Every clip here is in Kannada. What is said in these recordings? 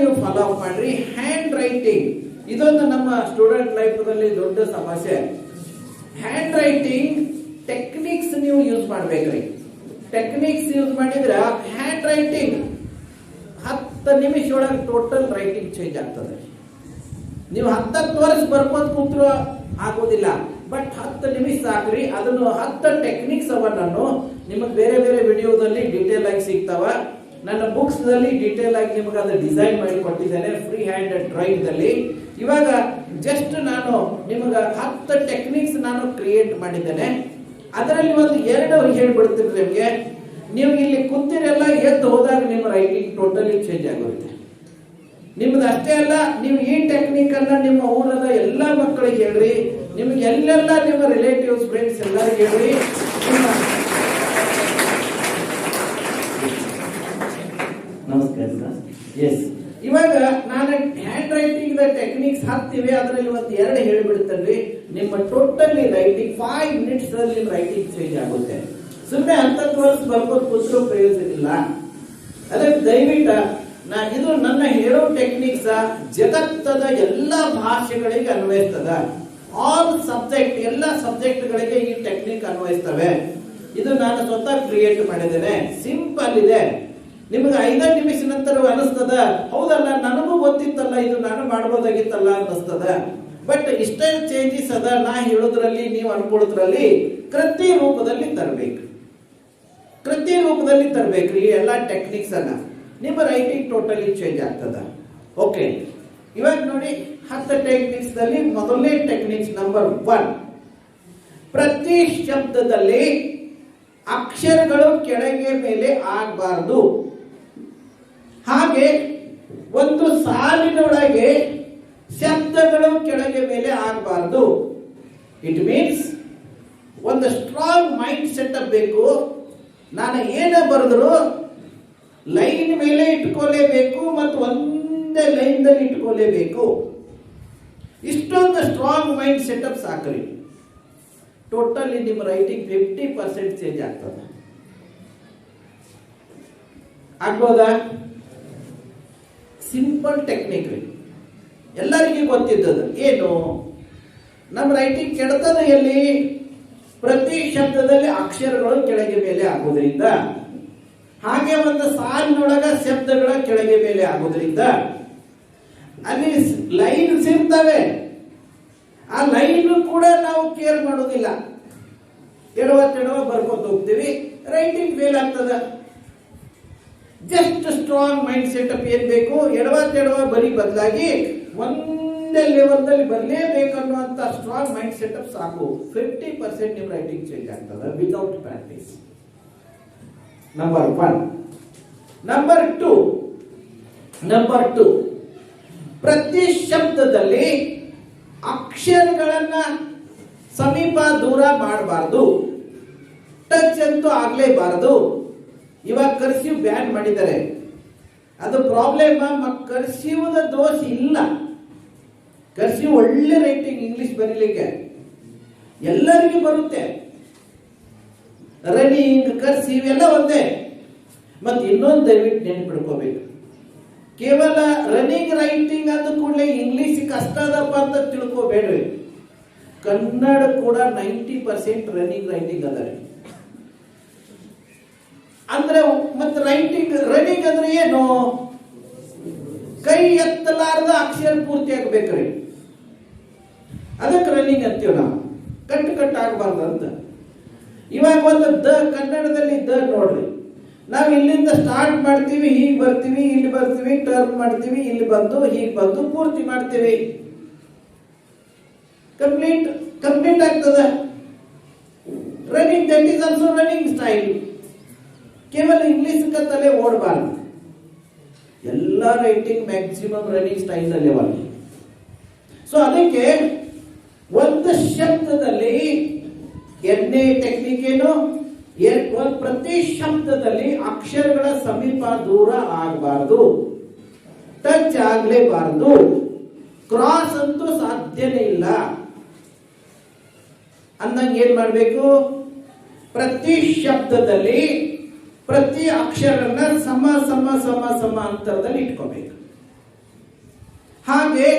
ನೀವು ಫಾಲೋ ಅಪ್ ಮಾಡ್ರಿ. ಹ್ಯಾಂಡ್ ರೈಟಿಂಗ್ ಇದೊಂದು ನಮ್ಮ ಸ್ಟೂಡೆಂಟ್ ಲೈಫ್ ನಲ್ಲಿ ದೊಡ್ಡ ಸಮಸ್ಯೆ. ಹ್ಯಾಂಡ್ ರೈಟಿಂಗ್ ಟೆಕ್ನಿಕ್ಸ್ ನೀವು ಯೂಸ್ ಮಾಡ್ಬೇಕ್ರಿ. ಟೆಕ್ನಿಕ್ಸ್ ಯೂಸ್ ಮಾಡಿದ್ರ ಹ್ಯಾಂಡ್ ರೈಟಿಂಗ್ 10 ನಿಮಿಷ ಒಳಗೆ ಟೋಟಲ್ ರೈಟಿಂಗ್ ಚೇಂಜ್ ಆಗ್ತದೆ. ನೀವು 10 ವರ್ಷ ಬರ್ಕೋತ್ ಕೂತ್ರು ಆಗೋದಿಲ್ಲ, ಬಟ್ 10 ನಿಮಿಷ ಸಾಕ್ರಿ. ಅದನ್ನು 10 ಟೆಕ್ನಿಕ್ಸ್ ಅವ ನಾನು ನಿಮಗೆ ಬೇರೆ ಬೇರೆ ವಿಡಿಯೋದಲ್ಲಿ ಡೀಟೇಲ್ ಆಗಿ ಸಿಗ್ತಾವ. ನನ್ನ ಬುಕ್ಸ್ ದಲ್ಲಿ ಡೀಟೇಲ್ ಆಗಿ ನಿಮಗೆ ಅದು ಡಿಸೈನ್ ಮಾಡಿ ಕೊಟ್ಟಿದ್ದೇನೆ ಫ್ರೀ ಹ್ಯಾಂಡ್ ಡ್ರಾಯಿಂಗ್ ದಲ್ಲಿ. ಇವಾಗ ಜಸ್ಟ್ ನಾನು ನಿಮಗೆ 10 ಟೆಕ್ನಿಕ್ಸ್ ನಾನು ಕ್ರಿಯೇಟ್ ಮಾಡಿದ್ದೇನೆ. ಅದರಲ್ಲಿ ಒಂದು 2 ಹೇಳ್ಬಿಡ್ತೀನಿ ನಿಮಗೆ. ನೀವು ಇಲ್ಲಿ ಕುಂತಿರೆಲ್ಲ ಎದ್ದು ಹೋದಾಗ ನಿಮ್ಮ ರೈಟಿಂಗ್ ಟೋಟಲಿ ಚೇಂಜ್ ಆಗುತ್ತೆ. ನಿಮ್ದು ಅಷ್ಟೇ ಅಲ್ಲ, ನೀವು ಈ ಟೆಕ್ನಿಕ್ ಅನ್ನ ನಿಮ್ಮ ಊರದ ಎಲ್ಲಾ ಮಕ್ಕಳಿಗೆ ಹೇಳ್ರಿ, ನಿಮ್ಗೆ ಎಲ್ಲೆಲ್ಲ ನಿಮ್ಮ ರಿಲೇಟಿವ್ಸ್ ಫ್ರೆಂಡ್ಸ್ ಎಲ್ಲರಿಗೂ ಹೇಳ್ರಿ. ನಮಸ್ಕಾರ ಸರ್. ಎಸ್, ಇವಾಗ ನಾನು ಹ್ಯಾಂಡ್ ರೈಟಿಂಗ್ ಟೆಕ್ನಿಕ್ಸ್ 10 ಇವೆ, ಅದರಲ್ಲಿ ಒಂದು 2 ಹೇಳಿಬಿಡ್ತೇನೆ. ನಿಮ್ಮ ಟೋಟಲಿ ರೈಟಿಂಗ್ 5 ಮಿನಿಟ್ಸ್ ಅಲ್ಲಿ ನಿಮ್ಮ ರೈಟಿಂಗ್ ಚೇಂಜ್ ಆಗುತ್ತೆ. ಸುಮ್ಮನೆ 10 ವರ್ಷ ಬರ್ಬೋದು ಕೂತ್ರು ಪ್ರಯೋಜನ ಇಲ್ಲ. ಅದಕ್ಕೆ ದಯವಿಟ್ಟು ಇದು ನನ್ನ ಹೇಳೋ ಟೆಕ್ನಿಕ್ಸ್ ಜಗತ್ತದ ಎಲ್ಲಾ ಭಾಷೆಗಳಿಗೆ ಅನ್ವಯಿಸ್ತದ. ಆಲ್ ಸಬ್ಜೆಕ್ಟ್, ಎಲ್ಲ ಸಬ್ಜೆಕ್ಟ್ ಗಳಿಗೆ ಈ ಟೆಕ್ನಿಕ್ ಅನ್ವಯಿಸ್ತವೆ. ಇದು ನಾನು ಸ್ವತಃ ಕ್ರಿಯೇಟ್ ಮಾಡಿದ್ದೇನೆ. ಸಿಂಪಲ್ ಇದೆ. ನಿಮಗೆ 5 ನಿಮಿಷ ನಂತರ ಅನಿಸ್ತದ, ಹೌದಲ್ಲ ನನಗೂ ಗೊತ್ತಿತ್ತಲ್ಲ, ಇದು ನಾನು ಮಾಡಬಹುದಾಗಿತ್ತಲ್ಲ ಅನ್ನಿಸ್ತದ. ಬಟ್ ಇಷ್ಟೇ ಚೇಂಜಸ್ ಅದ ನಾ ಹೇಳೋದ್ರಲ್ಲಿ, ನೀವು ಅನ್ಕೊಳ್ಳೋದ್ರಲ್ಲಿ. ಕೃತಿ ರೂಪದಲ್ಲಿ ತರಬೇಕು, ಕೃತಿ ರೂಪದಲ್ಲಿ ತರಬೇಕ್ರಿ ಈ ಎಲ್ಲಾ ಟೆಕ್ನಿಕ್ಸ್ ಅನ್ನ. ನಿಮ್ಮ ರೈಟಿಂಗ್ ಟೋಟಲಿ ಚೇಂಜ್ ಆಗ್ತದ. ಓಕೆ, ಇವಾಗ ನೋಡಿ 10 ಟೆಕ್ನಿಕ್ಸ್ ದಲ್ಲಿ ಮೊದಲನೇ ಟೆಕ್ನಿಕ್ಸ್ ನಂಬರ್ 1, ಪ್ರತಿ ಶಬ್ದದಲ್ಲಿ ಅಕ್ಷರಗಳು ಕೆಳಗೆ ಮೇಲೆ ಆಗಬಾರದು. ಹಾಗೆ ಒಂದು ಸಾಲಿನೊಳಗೆ ಶಬ್ದಗಳು ಕೆಳಗೆ ಮೇಲೆ ಆಗಬಾರದು. ಇಟ್ ಮೀನ್ಸ್ ಒಂದು ಸ್ಟ್ರಾಂಗ್ ಮೈಂಡ್ ಸೆಟಪ್ ಬೇಕು. ನಾನು ಏನೇ ಬರೆದ್ರು ಲೈನ್ ಮೇಲೆ ಇಟ್ಕೊಳ್ಳೇಬೇಕು ಮತ್ತು ಒಂದೇ ಲೈನ್ ದಲ್ಲಿ ಇಟ್ಕೊಳ್ಳೇಬೇಕು. ಇಷ್ಟೊಂದು ಸ್ಟ್ರಾಂಗ್ ಮೈಂಡ್ ಸೆಟಪ್ ಸಾಕ್ರಿ. ಟೋಟಲಿ ನಿಮ್ಮ ರೈಟಿಂಗ್ 50% ಚೇಂಜ್ ಆಗ್ತದೆ. ಆಗ್ಬೋದಾ? ಸಿಂಪಲ್ ಟೆಕ್ನಿಕ್ ರೀ, ಎಲ್ಲರಿಗೂ ಗೊತ್ತಿದ್ದದು. ಏನು ನಮ್ಮ ರೈಟಿಂಗ್ ಕೆಡತದ ಎಲ್ಲಿ? ಪ್ರತಿ ಶಬ್ದದಲ್ಲಿ ಅಕ್ಷರಗಳು ಕೆಳಗೆ ಮೇಲೆ ಆಗೋದ್ರಿಂದ, ಹಾಗೆ ಒಂದು ಸಾಲಿನೊಳಗ ಶಬ್ದಗಳ ಕೆಳಗೆ ಮೇಲೆ ಆಗೋದ್ರಿಂದ ಅಲ್ಲಿ ಲೈನ್ಸ್ ಇರ್ತವೆ. ಆ ಲೈನ್ ಕೂಡ ನಾವು ಕೇರ್ ಮಾಡೋದಿಲ್ಲ, ಎಡವ ಬರ್ಕೋತ ಹೋಗ್ತೀವಿ, ರೈಟಿಂಗ್ ಫೇಲ್ ಆಗ್ತದ. ಜಸ್ಟ್ ಸ್ಟ್ರಾಂಗ್ ಮೈಂಡ್ ಸೆಟಪ್ ಏನ್ ಬೇಕು? ಎಡವ ಬರೀ ಬದಲಾಗಿ ಒಂದೇ ಲೆವೆಲ್ ಬರಲೇಬೇಕನ್ನುವಂತ ಸ್ಟ್ರಾಂಗ್ ಮೈಂಡ್ ಸೆಟಪ್ ಸಾಕು. 50% ನಿಮ್ಮ ರೈಟಿಂಗ್ ಚೇಂಜ್ ಆಗ್ತದ ವಿತೌಟ್ ಪ್ರಾಕ್ಟೀಸ್. ನಂಬರ್ 1. ನಂಬರ್ 2, ಪ್ರತಿ ಶಬ್ದದಲ್ಲಿ ಅಕ್ಷರಗಳನ್ನ ಸಮೀಪ ದೂರ ಮಾಡಬಾರದು. ಟಚ್ ಅಂತೂ ಆಗ್ಲೇಬಾರದು. ಇವಾಗ ಕರ್ಸಿವ್ ಬ್ಯಾನ್ ಮಾಡಿದ್ದಾರೆ. ಅದು ಪ್ರಾಬ್ಲಮ್. ಕರ್ಸಿವ್ ದೋಷ ಇಲ್ಲ. ಕರ್ಸಿವ್ ಒಳ್ಳೆ ರೈಟಿಂಗ್ ಇಂಗ್ಲಿಷ್ ಬರೀಲಿಕ್ಕೆ ಎಲ್ಲರಿಗೂ ಬರುತ್ತೆ. ರನ್ನಿಂಗ್, ಕರ್ಸಿವ್ ಎಲ್ಲ ಒಂದೇ. ಮತ್ತೆ ಇನ್ನೊಂದು ದಯವಿಟ್ಟು ನೆನ್ಪಿಡ್ಕೋಬೇಕು, ಕೇವಲ ರನ್ನಿಂಗ್ ರೈಟಿಂಗ್ ಅಂದ ಕೂಡಲೇ ಇಂಗ್ಲಿಷ್ ಕಷ್ಟ ಅದಪ್ಪ ಅಂತ ತಿಳ್ಕೋಬೇಡ್ರಿ. ಕನ್ನಡ ಕೂಡ 90% ರನ್ನಿಂಗ್ ರೈಟಿಂಗ್ ಅದ ರೀ. ಅಂದ್ರೆ ಮತ್ತೆ ರನ್ನಿಂಗ್ ಅಂದ್ರೆ ಏನು? ಕೈ ಎತ್ತಲಾರದ ಅಕ್ಷರ ಪೂರ್ತಿ ಆಗ್ಬೇಕ್ರಿ. ಅದಕ್ಕೆ ರನ್ನಿಂಗ್ ಅಂತೀವಿ ನಾವು. ಕಟ್ ಆಗಬಾರ್ದು ಅಂತ. ಇವಾಗ ಒಂದು ಕನ್ನಡದಲ್ಲಿ ನೋಡ್ರಿ, ನಾವು ಇಲ್ಲಿಂದ ಸ್ಟಾರ್ಟ್ ಮಾಡ್ತೀವಿ, ಹೀಗೆ ಬರ್ತೀವಿ, ಇಲ್ಲಿ ಬರ್ತೀವಿ, ಟರ್ನ್ ಮಾಡ್ತೀವಿ, ಇಲ್ಲಿ ಬಂದು ಹೀಗೆ ಬಂದು ಪೂರ್ತಿ ಮಾಡ್ತೀವಿ. ಕಂಪ್ಲೀಟ್ ಆಗ್ತದ. Running, that is also running style. ಕೇವಲ ಇಂಗ್ಲಿಷ್ ತಲೆ ಓಡಬಾರ್ದು. ಎಲ್ಲ ರೈಟಿಂಗ್ ಮ್ಯಾಕ್ಸಿಮಮ್ ರನ್ನಿಂಗ್ ಸ್ಟೈಲ್ ನಲ್ಲಿ ಬರಲಿ. ಸೊ ಅದಕ್ಕೆ ಒಂದು ಶಬ್ದದಲ್ಲಿ ಎರಡನೇ ಟೆಕ್ನಿಕ್ ಏನು? ಪ್ರತಿ ಶಬ್ದದಲ್ಲಿ ಅಕ್ಷರಗಳ ಸಮೀಪ ದೂರ ಆಗಬಾರದು, ಟಚ್ ಆಗಲೇಬಾರದು, ಕ್ರಾಸ್ ಅಂತೂ ಸಾಧ್ಯನೇ ಇಲ್ಲ. ಅಂದಂಗ ಏನ್ ಮಾಡಬೇಕು? ಪ್ರತಿ ಶಬ್ದದಲ್ಲಿ ಪ್ರತಿ ಅಕ್ಷರನ್ನ ಸಮ ಅಂತರದಲ್ಲಿ ಇಟ್ಕೋಬೇಕು. ಹಾಗೆ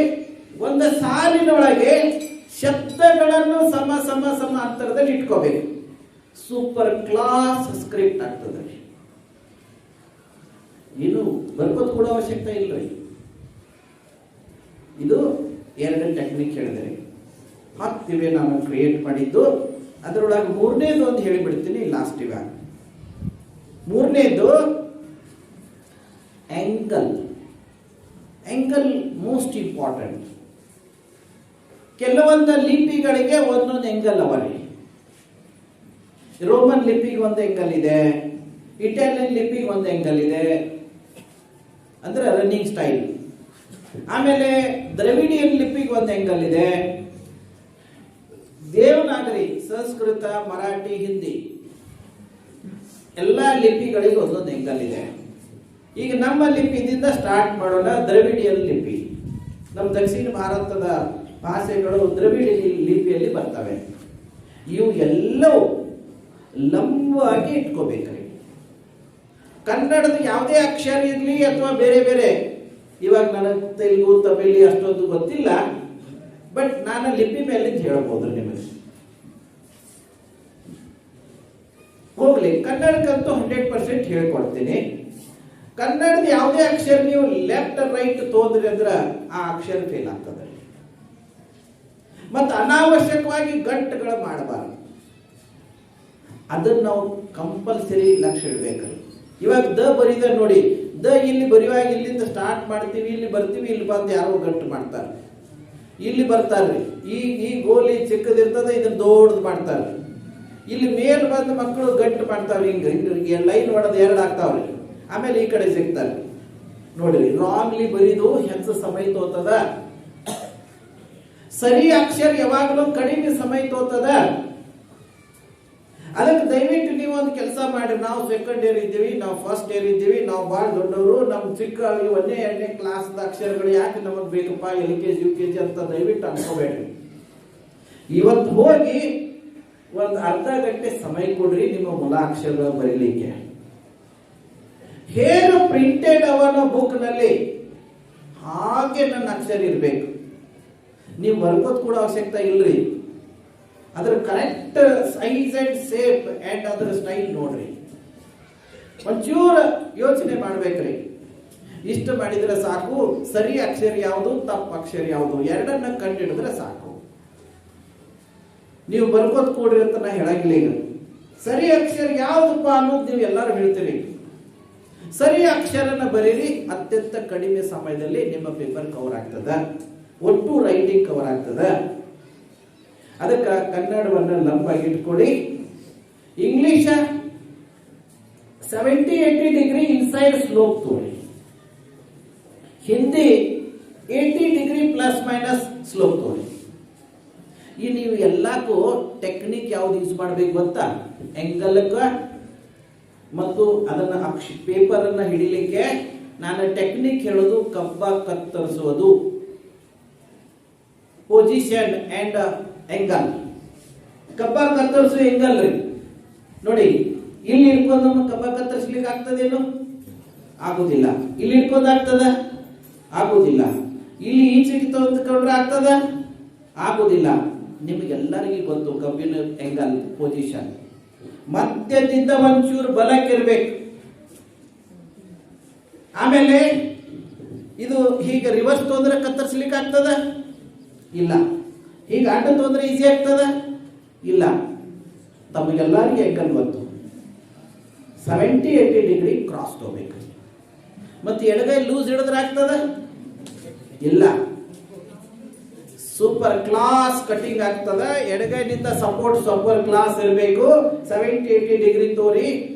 ಒಂದು ಸಾಲಿನ ಒಳಗೆ ಶಬ್ದಗಳನ್ನು ಸಮ ಸಮ ಸಮ ಅಂತರದಲ್ಲಿ ಇಟ್ಕೋಬೇಕು. ಸೂಪರ್ ಕ್ಲಾಸ್ ಸ್ಕ್ರಿಪ್ಟ್ ಆಗ್ತದೆ. ಏನು ಬರ್ಕೋದು ಕೂಡ ಅವಶ್ಯಕತೆ ಇಲ್ರಿ. ಇದು ಎರಡು ಟೆಕ್ನಿಕ್ ಹೇಳಿದರೆ 10 ಇವೆ ನಾನು ಕ್ರಿಯೇಟ್ ಮಾಡಿದ್ದು. ಅದರೊಳಗೆ ಮೂರನೇದು ಒಂದು ಹೇಳಿಬಿಡ್ತೀನಿ ಲಾಸ್ಟ್. ಇವಾಗ ಮೂರನೇದು ಆಂಗಲ್. Angle most important. ಕೆಲವೊಂದು ಲಿಪಿಗಳಿಗೆ ಒಂದೊಂದು ಆಂಗಲ್ ಅವರಿ. ರೋಮನ್ ಲಿಪಿಗೆ ಒಂದು ಆಂಗಲ್ ಇದೆ, ಇಟಾಲಿಯನ್ ಲಿಪಿಗೆ ಒಂದು ಆಂಗಲ್ ಇದೆ, ಅಂದ್ರೆ ರನ್ನಿಂಗ್ ಸ್ಟೈಲ್. ಆಮೇಲೆ ದ್ರವಿಡಿಯನ್ ಲಿಪಿಗೆ ಒಂದು ಆಂಗಲ್ ಇದೆ. ದೇವನಾಗರಿ, ಸಂಸ್ಕೃತ, ಮರಾಠಿ, ಹಿಂದಿ ಎಲ್ಲಾ ಲಿಪಿಗಳಿಗೆ ಒಂದೊಂದು ಆಂಗಲ್ ಇದೆ. ಈಗ ನಮ್ಮ ಲಿಪಿದಿಂದ ಸ್ಟಾರ್ಟ್ ಮಾಡೋಣ. ದ್ರವಿಡಿಯನ್ ಲಿಪಿ, ನಮ್ಮ ದಕ್ಷಿಣ ಭಾರತದ ಭಾಷೆಗಳು ದ್ರವಿಡ ಲಿಪಿಯಲ್ಲಿ ಬರ್ತವೆ. ಇವು ಎಲ್ಲವೂ ಲಂಬವಾಗಿ ಇಟ್ಕೋಬೇಕ್ರಿ. ಕನ್ನಡದ ಯಾವುದೇ ಅಕ್ಷರ ಇರಲಿ ಅಥವಾ ಬೇರೆ ಬೇರೆ, ಇವಾಗ ನನಗೆ ತೆಲುಗು ತಮಿಳು ಅಷ್ಟೊಂದು ಗೊತ್ತಿಲ್ಲ, ಬಟ್ ನಾನು ಲಿಪಿ ಮೇಲೆ ಹೇಳ್ಬೋದು ನಿಮಗೆ. ಹೋಗ್ಲಿ, ಕನ್ನಡಕ್ಕಂತೂ 100% ಹೇಳ್ಕೊಡ್ತೀನಿ. ಕನ್ನಡದ ಯಾವುದೇ ಅಕ್ಷರ ನೀವು ಲೆಫ್ಟ್ ರೈಟ್ ತೋದ್ರಿ ಅಂದ್ರೆ ಆ ಅಕ್ಷರ ಫೇಲ್ ಆಗ್ತದೆ. ಮತ್ತು ಅನಾವಶ್ಯಕವಾಗಿ ಗಂಟುಗಳು ಮಾಡಬಾರ್ದು. ಅದನ್ನ ನಾವು ಕಂಪಲ್ಸರಿ ಲಕ್ಷ್ಯ ಇಡ್ಬೇಕ್ರಿ. ಇವಾಗ ದ ಬರೀದ ನೋಡಿ, ದ ಇಲ್ಲಿ ಬರೆಯುವಾಗ ಇಲ್ಲಿಂದ ಸ್ಟಾರ್ಟ್ ಮಾಡ್ತೀವಿ, ಇಲ್ಲಿ ಬರ್ತೀವಿ, ಇಲ್ಲಿ ಬಂದು ಯಾರೋ ಗಂಟು ಮಾಡ್ತಾರೆ, ಇಲ್ಲಿ ಬರ್ತಾರ್ರಿ. ಈ ಗೋಲಿ ಚಿಕ್ಕದಿರ್ತದೆ, ಇದನ್ನ ದೊಡ್ಡದು ಮಾಡ್ತಾರೆ. ಇಲ್ಲಿ ಮೇಲ್ ಬಂದ ಮಕ್ಕಳು ಗಂಟು ಮಾಡ್ತಾವ್ರಿ, ಹಿಂಗೆ ಲೈನ್ ಹೊಡೆದು 2 ಆಗ್ತಾವ್ರಿ. ಆಮೇಲೆ ಈ ಕಡೆ ಸಿಗ್ತಾರೆ ನೋಡ್ರಿ. ರಾಂಗ್ಲಿ ಬರೀದು ಹೆಚ್ಚು ಸಮಯ ತೋತದ. ಸರಿ ಅಕ್ಷರ ಯಾವಾಗಲೂ ಕಡಿಮೆ ಸಮಯ ತೋತದ. ಅದಕ್ಕೆ ದಯವಿಟ್ಟು ನೀವು ಒಂದು ಕೆಲಸ ಮಾಡಿ. ನಾವು ಸೆಕೆಂಡ್ ಇಯರ್ ಇದ್ದೀವಿ, ನಾವು ಫಸ್ಟ್ ಇಯರ್ ಇದ್ದೀವಿ, ನಾವು ಬಹಳ ದೊಡ್ಡವರು, ನಮ್ ಚಿಕ್ಕ 1ನೇ 2ನೇ ಕ್ಲಾಸ್ ಅಕ್ಷರಗಳು ಯಾಕೆ ನಮಗ್ ಬೇಕಪ್ಪ, LKG UKG ಅಂತ ದಯವಿಟ್ಟು ಅನ್ಕೋಬೇಡ್ರಿ. ಇವತ್ತು ಹೋಗಿ ಒಂದು ಅರ್ಧ ಗಂಟೆ ಸಮಯ ಕೊಡ್ರಿ ನಿಮ್ಮ ಮೂಲ ಅಕ್ಷರಗಳು ಬರೀಲಿಕ್ಕೆ. ಹೇಗೆ ಪ್ರಿಂಟೆಡ್ ಅವನ ಬುಕ್ ನಲ್ಲಿ ಹಾಗೆ ನನ್ನ ಅಕ್ಷರ ಇರ್ಬೇಕು. ನೀವು ಬರ್ಕೋದ್ ಕೂಡ ಅವಶ್ಯಕತೆ ಇಲ್ರಿ. ಅದರ correct size and shape and ಅದರ ಸ್ಟೈಲ್ ನೋಡ್ರಿ. ಒಂಚೂರು ಯೋಚನೆ ಮಾಡ್ಬೇಕ್ರಿ. ಇಷ್ಟು ಮಾಡಿದ್ರೆ ಸಾಕು. ಸರಿ ಅಕ್ಷರ ಯಾವುದು, ತಪ್ಪು ಅಕ್ಷರ ಯಾವುದು, ಎರಡನ್ನ ಕಂಡಿಡಿದ್ರೆ ಸಾಕು. ನೀವು ಬರ್ಕೋದ್ ಕೂಡ್ರಿ ಅಂತ ನಾ ಹೇಳಂಗಿಲ್ಲ. ಈಗ ಸರಿ ಅಕ್ಷರ ಯಾವ್ದಪ್ಪ ಅನ್ನೋದು ನೀವು ಎಲ್ಲರೂ ಹೇಳ್ತೀರಿ. ಸರಿ ಅಕ್ಷರನ ಬರೀರಿ. ಅತ್ಯಂತ ಕಡಿಮೆ ಸಮಯದಲ್ಲಿ ನಿಮ್ಮ ಪೇಪರ್ ಕವರ್ ಆಗ್ತದ, ಒಟ್ಟು ರೈಟಿಂಗ್ ಕವರ್ ಆಗ್ತದ. ಅದಕ್ಕೆ ಕನ್ನಡವನ್ನು ಲಂಬಾಗಿ ಇಟ್ಕೊಳ್ಳಿ. ಇಂಗ್ಲಿಷ್ 70-80 ಡಿಗ್ರಿ ಇನ್ಸೈಡ್ ಸ್ಲೋಪ್ ತೋರಿ. Hindi 80 degree plus minus slope ತೋರಿ. ಈ ನೀವು ಎಲ್ಲಕ್ಕೂ ಟೆಕ್ನಿಕ್ ಯಾವ್ದು ಯೂಸ್ ಮಾಡ್ಬೇಕು ಗೊತ್ತಾ? ಆಂಗಲ್ಕ ಮತ್ತು ಅದನ್ನ ಪೇಪರ್ ಅನ್ನ ಹಿಡಿಲಿಕ್ಕೆ ನಾನು ಟೆಕ್ನಿಕ್ ಹೇಳೋದು ಕಬ್ಬ ಕತ್ತರಿಸುವುದು. Position and angle. ಕಬ್ಬ ಕತ್ತರಿಸುವ ಆಂಗಲ್ ರೀ. ನೋಡಿ, ಇಲ್ಲಿ ಇಟ್ಕೊಂಡು ನಮ್ಮ ಕಬ್ಬ ಕತ್ತರಿಸ್ಲಿಕ್ಕೆ ಆಗ್ತದೇನು? ಆಗುದಿಲ್ಲ. ಇಲ್ಲಿ ಇಟ್ಕೊಂಡು ಆಗ್ತದ? ಆಗುದಿಲ್ಲ. ಇಲ್ಲಿ ಈಚೆ ತೆಗೆದುಕೊಂಡ್ರೆ ಆಗ್ತದ? ಆಗುದಿಲ್ಲ. ನಿಮಗೆಲ್ಲರಿಗೂ ಗೊತ್ತು ಕಬ್ಬಿನ ಆಂಗಲ್ ಪೊಸಿಷನ್. ಮಧ್ಯದಿಂದ ಒಂಚೂರು ಬಲಕ್ಕಿರ್ಬೇಕು. ಆಮೇಲೆ ಇದು ಹೀಗೆ ರಿವರ್ಸ್ ತೊಂದ್ರೆ ಕತ್ತರಿಸ್ಲಿಕ್ಕೆ ಆಗ್ತದ? ಇಲ್ಲ. ಹೀಗೆ ಅಡ್ಡ ತೊಂದ್ರೆ ಈಸಿ ಆಗ್ತದ? ಇಲ್ಲ. ತಮಗೆಲ್ಲರಿಗೂ ಆಂಗಲ್ ಗೊತ್ತು. 70-80 ಡಿಗ್ರಿ ಕ್ರಾಸ್ ತಗೋಬೇಕು. ಮತ್ತೆ ಎಡಗೈ ಲೂಸ್ ಹಿಡಿದ್ರೆ ಆಗ್ತದ? ಇಲ್ಲ. ಸೂಪರ್ ಕ್ಲಾಸ್ ಕಟಿಂಗ್ ಆಗ್ತದ. ಎಡಗೈನಿಂದ ಸಪೋರ್ಟ್ ಸೂಪರ್ ಕ್ಲಾಸ್ ಇರಬೇಕು. 70-80 ಡಿಗ್ರಿ ತೋರಿ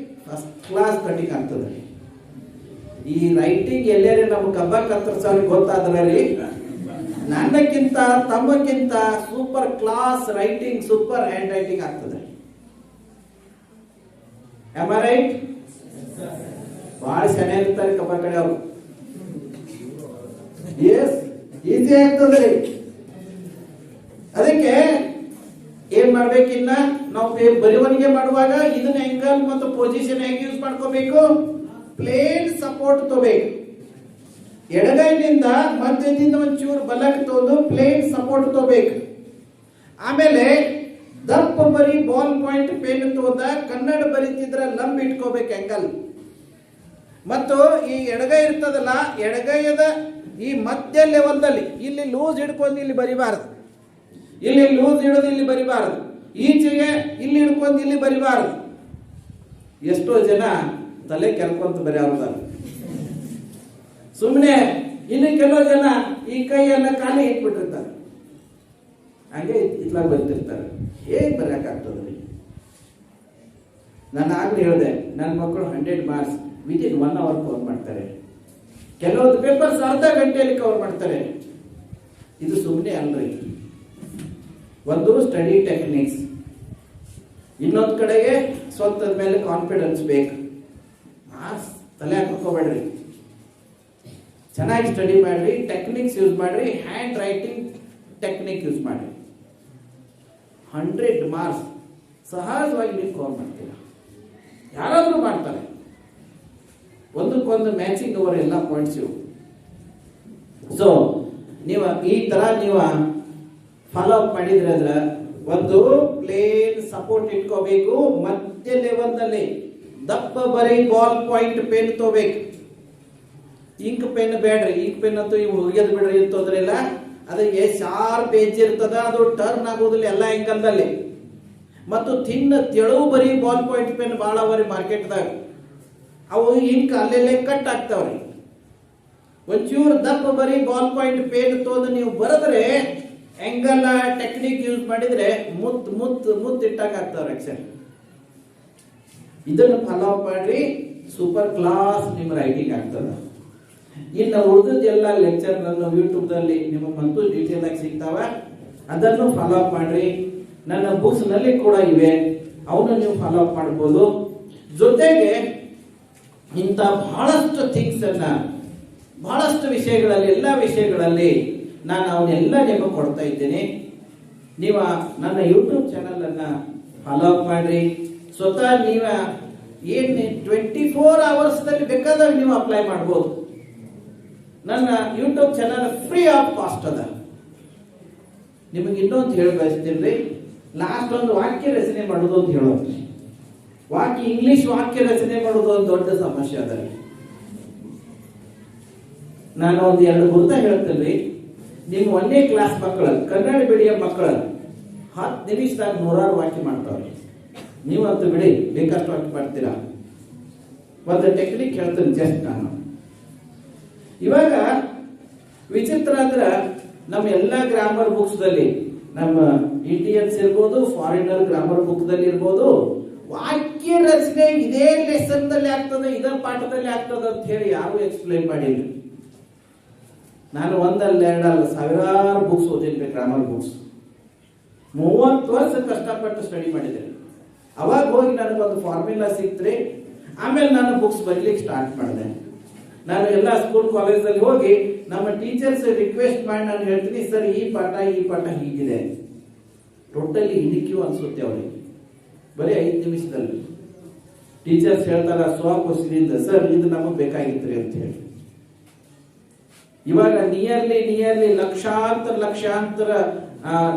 ಫಸ್ಟ್ ಕ್ಲಾಸ್ ಕಟಿಂಗ್ ಆಗ್ತದ. ಈ ರೈಟಿಂಗ್ ಎಲ್ಲೇ ನಮ್ಮ ಕಬ್ಬ ಕತ್ತರಿಸೋರಿಗೆ ಗೊತ್ತಾದ್ರೆ ರೀ, ನನ್ನಕ್ಕಿಂತ ತಮ್ಮಕ್ಕಿಂತ super class writing, super handwriting ಆಗ್ತದೆ. Am I right? ಬಹಳ ಚೆನ್ನಾಗಿ ಇರ್ತಾರೆ ಕಬ್ಬ ಕಡೆ ಅವರು. ಎಸ್, ಈಸಿ ಆಗ್ತದ್ರಿ. ಅದಕ್ಕೆ ಏನ್ ಮಾಡ್ಬೇಕಿನ್ನ ನಾವು ಬರವಣಿಗೆ ಮಾಡುವಾಗ ಇದನ್ನ ಆಂಗಲ್ ಮತ್ತು ಪೊಸಿಷನ್ ಹೇಗೆ ಯೂಸ್ ಮಾಡ್ಕೋಬೇಕು? ಪ್ಲೇನ್ ಸಪೋರ್ಟ್ ತಗೋಬೇಕು. ಎಡಗೈನಿಂದ ಮಧ್ಯದಿಂದ ಒಂಚೂರು ಬಲಕ್ಕೆ ತೋದು ಪ್ಲೇನ್ ಸಪೋರ್ಟ್ ತಗೋಬೇಕು. ಆಮೇಲೆ ದಪ್ಪ ಬರಿ ಬಾಲ್ ಪಾಯಿಂಟ್ ಪೇನ್ ತೋದ ಕನ್ನಡ ಬರೀತಿದ್ರ ಲಂಬ್ ಇಟ್ಕೋಬೇಕು ಆಂಗಲ್. ಮತ್ತು ಈ ಎಡಗೈ ಇರ್ತದಲ್ಲ, ಎಡಗೈಯದ ಈ ಮಧ್ಯ ಲೆವೆಲ್ದಲ್ಲಿ ಇಲ್ಲಿ ಲೂಸ್ ಹಿಡ್ಕೊಂಡು ಇಲ್ಲಿ ಬರಿಬಾರದು, ಇಲ್ಲಿ ಲೂಸ್ ಹಿಡಿದು ಇಲ್ಲಿ ಬರಿಬಾರದು, ಈಚೆಗೆ ಇಲ್ಲಿ ಹಿಡ್ಕೊಂಡು ಇಲ್ಲಿ ಬರಿಬಾರದು. ಎಷ್ಟೋ ಜನ ತಲೆ ಕೆಲ್ಕೊಂತ ಬರೆಯವ್ರದಲ್ಲ, ಸುಮ್ಮನೆ. ಇನ್ನು ಕೆಲವು ಜನ ಈ ಕೈಯನ್ನ ಖಾಲಿ ಇಟ್ಬಿಟ್ಟಿರ್ತಾರೆ, ಹಾಗೆ ಇತ್ಲಾಗ ಬರ್ತಿರ್ತಾರೆ. ಹೇಗೆ ಬರೆಯಕ್ಕಾಗ್ತದ್ರಿ? ನಾನು ಆಗ್ಲೇ ಹೇಳಿದೆ, ನನ್ನ ಮಕ್ಕಳು 100 ಮಾರ್ಕ್ಸ್ ವಿದಿನ್ 1 hour ಕವರ್ ಮಾಡ್ತಾರೆ. ಕೆಲವೊಂದು ಪೇಪರ್ಸ್ ಅರ್ಧ ಗಂಟೆಯಲ್ಲಿ ಕವರ್ ಮಾಡ್ತಾರೆ. ಇದು ಸುಮ್ಮನೆ ಅಲ್ರಿ. ಒಂದು ಸ್ಟಡಿ ಟೆಕ್ನಿಕ್ಸ್, ಇನ್ನೊಂದು ಕಡೆಗೆ ಸ್ವಂತದ ಮೇಲೆ ಕಾನ್ಫಿಡೆನ್ಸ್ ಬೇಕು. ತಲೆ ಹಾಕೋಬೇಡ್ರಿ, ಚೆನ್ನಾಗಿ ಸ್ಟಡಿ ಮಾಡ್ರಿ, ಟೆಕ್ನಿಕ್ಸ್ ಯೂಸ್ ಮಾಡ್ರಿ, ಹ್ಯಾಂಡ್ ರೈಟಿಂಗ್ ಟೆಕ್ನಿಕ್ ಯೂಸ್ ಮಾಡ್ರಿ. 100 ಮಾರ್ಕ್ಸ್ ಸಹಜವಾಗಿ ನೀವು ಕವರ್ ಮಾಡ್ತೀರ. ಯಾರಾದ್ರೂ ಮಾಡ್ತಾರೆ, ಒಂದಕ್ಕೊಂದು ಮ್ಯಾಚಿಂಗ್ ಅವರ್ ಎಲ್ಲ ಪಾಯಿಂಟ್ಸ್ ಇವು. ಸೊ ನೀವು ಈ ತರ ನೀವು ಫಾಲೋ ಅಪ್ ಮಾಡಿದ್ರೆ ಅಂದ್ರೆ ಒಂದು ಪ್ಲೇನ್ ಸಪೋರ್ಟ್ ಇಟ್ಕೋಬೇಕು, ಮಧ್ಯ ಲೆವೆಲ್ನಲ್ಲಿ ದಪ್ಪ ಬರೀ ಬಾಲ್ ಪಾಯಿಂಟ್ ಪೆನ್ ತಗೋಬೇಕು. ಇಂಕ್ ಪೆನ್ ಬೇಡ್ರಿ, ಇಂಕ್ ಪೆನ್ ಅಂತೂ ಇವು ಹುಗಿಯೋದು ಬಿಡ್ರಿ ತೊಂದ್ರೆ ಇಲ್ಲ. ಅದಕ್ಕೆ ಶಾರ್ಪ್ ಎಜ್ ಇರ್ತದ, ಅದು ಟರ್ನ್ ಆಗೋದಿಲ್ಲ ಎಲ್ಲ ಆಂಗಲ್ದಲ್ಲಿ. ಮತ್ತು ತೆಳು ಬರೀ ಬಾಲ್ ಪಾಯಿಂಟ್ ಪೆನ್ ಭಾಳ ಅವರಿ ಮಾರ್ಕೆಟ್ದಾಗ, ಅವು ಇಂಕ್ ಅಲ್ಲೆಲ್ಲೇ ಕಟ್ ಆಗ್ತಾವ್ರಿ. ಒಂಚೂರು ದಪ್ಪ ಬರೀ ಬಾಲ್ ಪಾಯಿಂಟ್ ಪೇನ್ ತೊಂದು ನೀವು ಬರೆದ್ರೆ ಆಂಗಲ್ ಟೆಕ್ನಿಕ್ ಯೂಸ್ ಮಾಡಿದ್ರೆ ಮುತ್ ಇಟ್ಟಾಗ ಆಗ್ತಾವ್ರಿ ಅಕ್ಷರ. ಇದನ್ನು ಫಾಲೋ ಮಾಡ್ರಿ, ಸೂಪರ್ ಕ್ಲಾಸ್ ನಿಮ್ಮ ರೈಟಿಂಗ್ ಆಗ್ತದ. ಇನ್ನು ಉಳಿದೆಲ್ಲ ಲೆಕ್ಚರ್ ನನ್ನ ಯೂಟ್ಯೂಬ್ ದಲ್ಲಿ ನಿಮ್ಮ ಮತ್ತು ಡೀಟೇಲ್ ಆಗಿ ಸಿಗ್ತಾವ, ಅದನ್ನು ಫಾಲೋ ಅಪ್ ಮಾಡ್ರಿ. ನನ್ನ ಬುಕ್ಸ್ ನಲ್ಲಿ ಕೂಡ ಇವೆ, ಅವನ್ನ ನೀವು ಫಾಲೋ ಅಪ್ ಮಾಡ್ಬೋದು. ಜೊತೆಗೆ ಇಂಥ ಬಹಳಷ್ಟು ಥಿಂಗ್ಸ್ ಅನ್ನ, ಬಹಳಷ್ಟು ವಿಷಯಗಳಲ್ಲಿ, ಎಲ್ಲ ವಿಷಯಗಳಲ್ಲಿ ನಾನು ಅವನ್ನೆಲ್ಲ ನಿಮಗೆ ಕೊಡ್ತಾ ಇದ್ದೇನೆ. ನೀವು ನನ್ನ ಯೂಟ್ಯೂಬ್ ಚಾನಲ್ ಅನ್ನ ಫಾಲೋ ಅಪ್ ಮಾಡ್ರಿ. ಸ್ವತಃ ನೀವ ಏನ್ 24 hours ದಲ್ಲಿ ಬೇಕಾದಾಗ ನೀವು ಅಪ್ಲೈ ಮಾಡ್ಬೋದು. ನನ್ನ YouTube channel free of cost ಅದ. ನಿಮಗೆ ಇನ್ನೊಂದು ಹೇಳಿ ಬಯಸ್ತೀನಿ, ಲಾಸ್ಟ್ ಒಂದು ವಾಕ್ಯ ರಚನೆ ಮಾಡೋದು ಅಂತ ಹೇಳೋದು. ಇಂಗ್ಲಿಷ್ ವಾಕ್ಯ ರಚನೆ ಮಾಡೋದು ಒಂದು ದೊಡ್ಡ ಸಮಸ್ಯೆ ಅದ. ನಾನು ಒಂದು 2 ಗುರುತ ಹೇಳ್ತೇನೆ. ನಿಮ್ಮ 1ನೇ ಕ್ಲಾಸ್ ಮಕ್ಕಳ, ಕನ್ನಡ ಮೀಡಿಯಂ ಮಕ್ಕಳ 10 ನಿಮಿಷದಾಗ 100 ವಾಕ್ಯ ಮಾಡ್ತಾವ್ರಿ. ನೀವಂತೂ ಬಿಡಿ, ಬೇಕಷ್ಟು ವಾಕ್ಯ ಮಾಡ್ತೀರಾ. ಒಂದು ಟೆಕ್ನಿಕ್ ಹೇಳ್ತೇನೆ ಜಸ್ಟ್ ನಾನು. ಇವಾಗ ವಿಚಿತ್ರ ಅಂದ್ರೆ ನಮ್ಮ ಎಲ್ಲಾ ಗ್ರಾಮರ್ ಬುಕ್ಸ್ ದಲ್ಲಿ, ನಮ್ಮ ಇಂಡಿಯನ್ಸ್ ಇರ್ಬೋದು, ಫಾರಿನರ್ ಗ್ರಾಮರ್ ಬುಕ್ ದಲ್ಲಿ ಇರ್ಬೋದು, ವಾಕ್ಯ ರಚನೆ ಇದೇ ಲೆಸನ್ ದಲ್ಲಿ ಆಗ್ತದೆ, ಇದೇ ಪಾಠದಲ್ಲಿ ಆಗ್ತದೆ ಅಂತ ಹೇಳಿ ಯಾರು ಎಕ್ಸ್ಪ್ಲೈನ್ ಮಾಡಿಲ್ಲ. ನಾನು 1 ಅಲ್ಲ 2 ಅಲ್ಲ ಸಾವಿರಾರು ಬುಕ್ಸ್ ಓದಿದ್ದೆ, ಗ್ರಾಮರ್ ಬುಕ್ಸ್. 30 ವರ್ಷ ಕಷ್ಟಪಟ್ಟು ಸ್ಟಡಿ ಮಾಡಿದೆ. ಅವಾಗ ಹೋಗಿ ನನಗೊಂದು ಫಾರ್ಮುಲಾ ಸಿಕ್ತ್ರಿ. ಆಮೇಲೆ ನಾನು ಬುಕ್ಸ್ ಬರೀಲಿಕ್ಕೆ ಸ್ಟಾರ್ಟ್ ಮಾಡಿದೆ. ನಾನು ಎಲ್ಲ ಸ್ಕೂಲ್ ಕಾಲೇಜಲ್ಲಿ ಹೋಗಿ ನಮ್ಮ ಟೀಚರ್ಸ್ ರಿಕ್ವೆಸ್ಟ್ ಮಾಡಿ ನಾನು ಹೇಳ್ತೀನಿ, ಸರ್ ಈ ಪಾಠ ಹೀಗಿದೆ. ಟೋಟಲಿ ಇನಿಕ್ಯೂ ಅನ್ಸುತ್ತೆ ಅವ್ರಿಗೆ. ಬರೀ 5 ನಿಮಿಷದಲ್ಲಿ ಟೀಚರ್ಸ್ ಹೇಳ್ತಾರ ಸ್ವಖುಷಿಯಿಂದ, ಸರ್ ಇದು ನಮಗೆ ಬೇಕಾಗಿತ್ತು ಅಂತ ಹೇಳಿ. ಇವಾಗ ನಿಯರ್ಲಿ ಲಕ್ಷಾಂತರ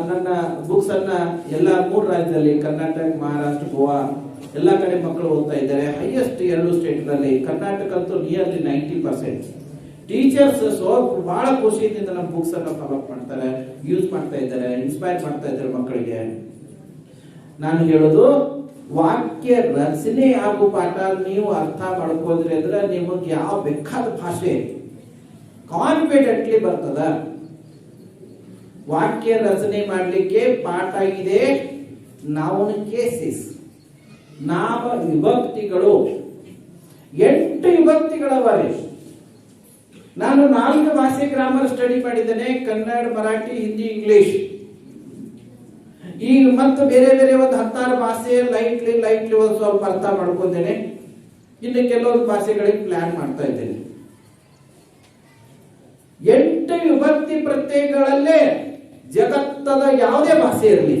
ನನ್ನ ಬುಕ್ಸ್ ಅನ್ನ ಎಲ್ಲ 3 ರಾಜ್ಯದಲ್ಲಿ, ಕರ್ನಾಟಕ, ಮಹಾರಾಷ್ಟ್ರ, ಗೋವಾ ಎಲ್ಲ ಕಡೆ ಮಕ್ಕಳು ಓದ್ತಾ ಇದ್ದಾರೆ. ಹೈಯೆಸ್ಟ್ 2 ಸ್ಟೇಟ್ ನಲ್ಲಿ, ಕರ್ನಾಟಕ ಅಂತೂ ನಿಯರ್ಲಿ 90%. ಟೀಚರ್ಸ್ ಬಹಳ ಖುಷಿಯಿಂದ ನಮ್ಮ ಬುಕ್ಸ್ ಅನ್ನ ಫಾಲೋ ಮಾಡ್ತಾರೆ, ಯೂಸ್ ಮಾಡ್ತಾ ಇದ್ದಾರೆ, ಇನ್ಸ್ಪೈರ್ ಮಾಡ್ತಾ ಇದ್ದಾರೆ ಮಕ್ಕಳಿಗೆ. ನಾನು ಹೇಳೋದು, ವಾಕ್ಯ ರಚನೆ ಹಾಗೂ ಪಾಠ ನೀವು ಅರ್ಥ ಮಾಡ್ಕೊಂಡ್ರಿ ಅಂದ್ರೆ ನಿಮಗೆ ಯಾವ ಬೇಕಾದ ಭಾಷೆ ಕಾನ್ಫಿಡೆಂಟ್ಲಿ ಬರ್ತದ. ವಾಕ್ಯ ರಚನೆ ಮಾಡಲಿಕ್ಕೆ ಪಾಠ ಇದೆ, ನೌನ್ ಕೇಸಸ್, ನಾಮ ವಿಭಕ್ತಿಗಳು 8 ವಿಭಕ್ತಿಗಳವರೆ. ನಾನು 4 ಭಾಷೆ ಗ್ರಾಮರ್ ಸ್ಟಡಿ ಮಾಡಿದ್ದೇನೆ, ಕನ್ನಡ, ಮರಾಠಿ, ಹಿಂದಿ, ಇಂಗ್ಲಿಷ್. ಈಗ ಮತ್ತೆ ಬೇರೆ ಒಂದು 16 ಭಾಷೆ ಲೈಟ್ಲಿ ಒಂದು ಸ್ವಲ್ಪ ಅರ್ಥ ಮಾಡ್ಕೊಂಡೇನೆ. ಇನ್ನು ಕೆಲವೊಂದು ಭಾಷೆಗಳಿಗೆ ಪ್ಲಾನ್ ಮಾಡ್ತಾ ಇದ್ದೇನೆ. 8 ವಿಭಕ್ತಿ ಪ್ರತ್ಯಯಗಳಲ್ಲೇ ಜಗತ್ತದ ಯಾವುದೇ ಭಾಷೆ ಇರಲಿ,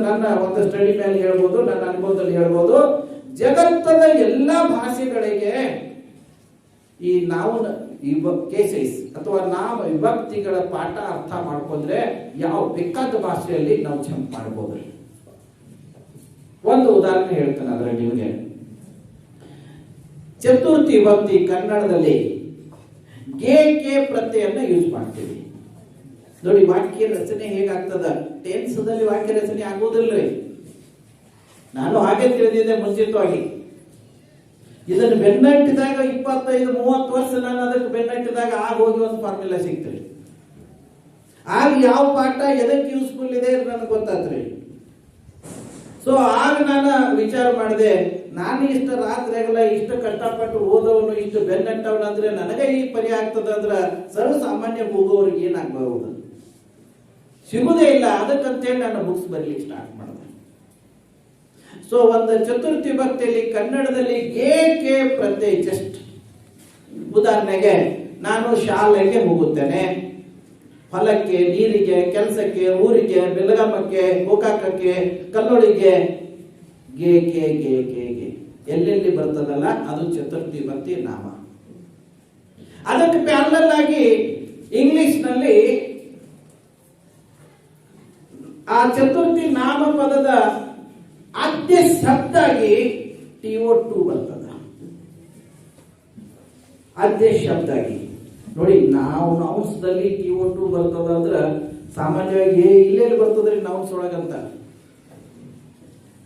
ನನ್ನ ಒಂದು ಸ್ಟಡಿ ಮೇಲೆ ಹೇಳ್ಬೋದು, ನನ್ನ ಅನುಭವದಲ್ಲಿ ಹೇಳ್ಬೋದು, ಜಗತ್ತದ ಎಲ್ಲಾ ಭಾಷೆಗಳಿಗೆ ಈ ನಾವು ಕೇಸಸ್ ಅಥವಾ ನಾಮ ವಿಭಕ್ತಿಗಳ ಪಾಠ ಅರ್ಥ ಮಾಡ್ಕೊಂಡ್ರೆ ಯಾವ ಬೇಕಾದ ಭಾಷೆಯಲ್ಲಿ ನಾವು ಜಂಪ್ ಮಾಡಬಹುದು. ಒಂದು ಉದಾಹರಣೆ ಹೇಳ್ತೇನೆ ಅದರ ನಿಮಗೆ. ಚತುರ್ಥಿ ವಿಭಕ್ತಿ ಕನ್ನಡದಲ್ಲಿ ಗೆ ಕೆ ಪ್ರತ್ಯಯನ್ನ ಯೂಸ್ ಮಾಡ್ತೀವಿ. ನೋಡಿ ವಾಕ್ಯ ರಚನೆ ಹೇಗಾಗ್ತದ, ಟೆನ್ಸ್ದಲ್ಲಿ ವಾಕ್ಯ ರಚನೆ ಆಗುವುದಿಲ್ಲರಿ. ನಾನು ಹಾಗೆ ತಿಳಿದಿದ್ದೆ ಮುಂಚಿತವಾಗಿ. ಇದನ್ನು ಬೆನ್ನಟ್ಟಿದಾಗ 25-30 ವರ್ಷ ನಾನು ಅದಕ್ಕೆ ಬೆನ್ನಟ್ಟಿದಾಗ ಆಗ ಹೋಗಿ ಒಂದು ಫಾರ್ಮುಲಾ ಸಿಗ್ತದೆ. ಆಗ ಯಾವ ಪಾಠ ಎದಕ್ಕೆ ಯೂಸ್ಫುಲ್ ಇದೆ ನನಗೆ ಗೊತ್ತಾತ್ರಿ. ಸೊ ಆಗ ನಾನು ವಿಚಾರ ಮಾಡಿದೆ, ನಾನು ಇಷ್ಟ ರಾತ್ರಿಯಾಗಲ್ಲ ಇಷ್ಟು ಕಷ್ಟಪಟ್ಟು ಓದೋನು ಇಷ್ಟು ಬೆನ್ನಟ್ಟವನು ಅಂದ್ರೆ ನನಗೆ ಈ ಪರಿ ಆಗ್ತದ ಅಂದ್ರ ಸರ್ವಸಾಮಾನ್ಯ ಹೋಗೋರಿಗೆ ಏನಾಗಬಹುದು, ಸಿಗುದೇ ಇಲ್ಲ. ಅದಕ್ಕಂತೇಳಿ ನಾನು ಬುಕ್ಸ್ ಬರೀಲಿಕ್ಕೆ ಸ್ಟಾರ್ಟ್ ಮಾಡಿದೆ. ಸೊ ಒಂದು ಚತುರ್ಥಿ ವಿಭಕ್ತಿಯಲ್ಲಿ ಕನ್ನಡದಲ್ಲಿ ಗೆ ಕೆ ಪ್ರತ್ಯಯ ಜಸ್ಟ್ ಉದಾಹರಣೆಗೆ ನಾನು ಶಾಲೆಗೆ ಹೋಗುತ್ತೇನೆ, ಹೊಲಕ್ಕೆ, ನೀರಿಗೆ, ಕೆಲಸಕ್ಕೆ, ಊರಿಗೆ, ಬೆಳಗಾಮಕ್ಕೆ, ಗೋಕಾಕಕ್ಕೆ, ಕಲ್ಲೋಳಿಗೆ, ಗೆ ಕೆ ಗೆ ಕೆ ಗೆ ಎಲ್ಲೆಲ್ಲಿ ಬರ್ತದಲ್ಲ ಅದು ಚತುರ್ಥಿ ವಿಭಕ್ತಿ ನಾಮ. ಅದಕ್ಕೆ ಪ್ಯಾರಲಲ್ ಆಗಿ ಇಂಗ್ಲಿಷ್ ನಲ್ಲಿ ಆ ಚತುರ್ಥಿ ನಾಮ ಪದದ ಆದ್ಯ ಶಬ್ದ ಆಗಿ TO2 ಬರ್ತದ. ಆದ್ಯ ಶಬ್ದ ಆಗಿ ನೋಡಿ, ನಾವು ನೌನ್ಸ್ ದಲ್ಲಿ TO2 ಬರ್ತದ ಅಂದ್ರ ಸಾಮಾನ್ಯವಾಗಿ ಇಲ್ಲೆಲ್ಲಿ ಬರ್ತದ್ರಿ ನೌನ್ಸ್ ಒಳಗಂತ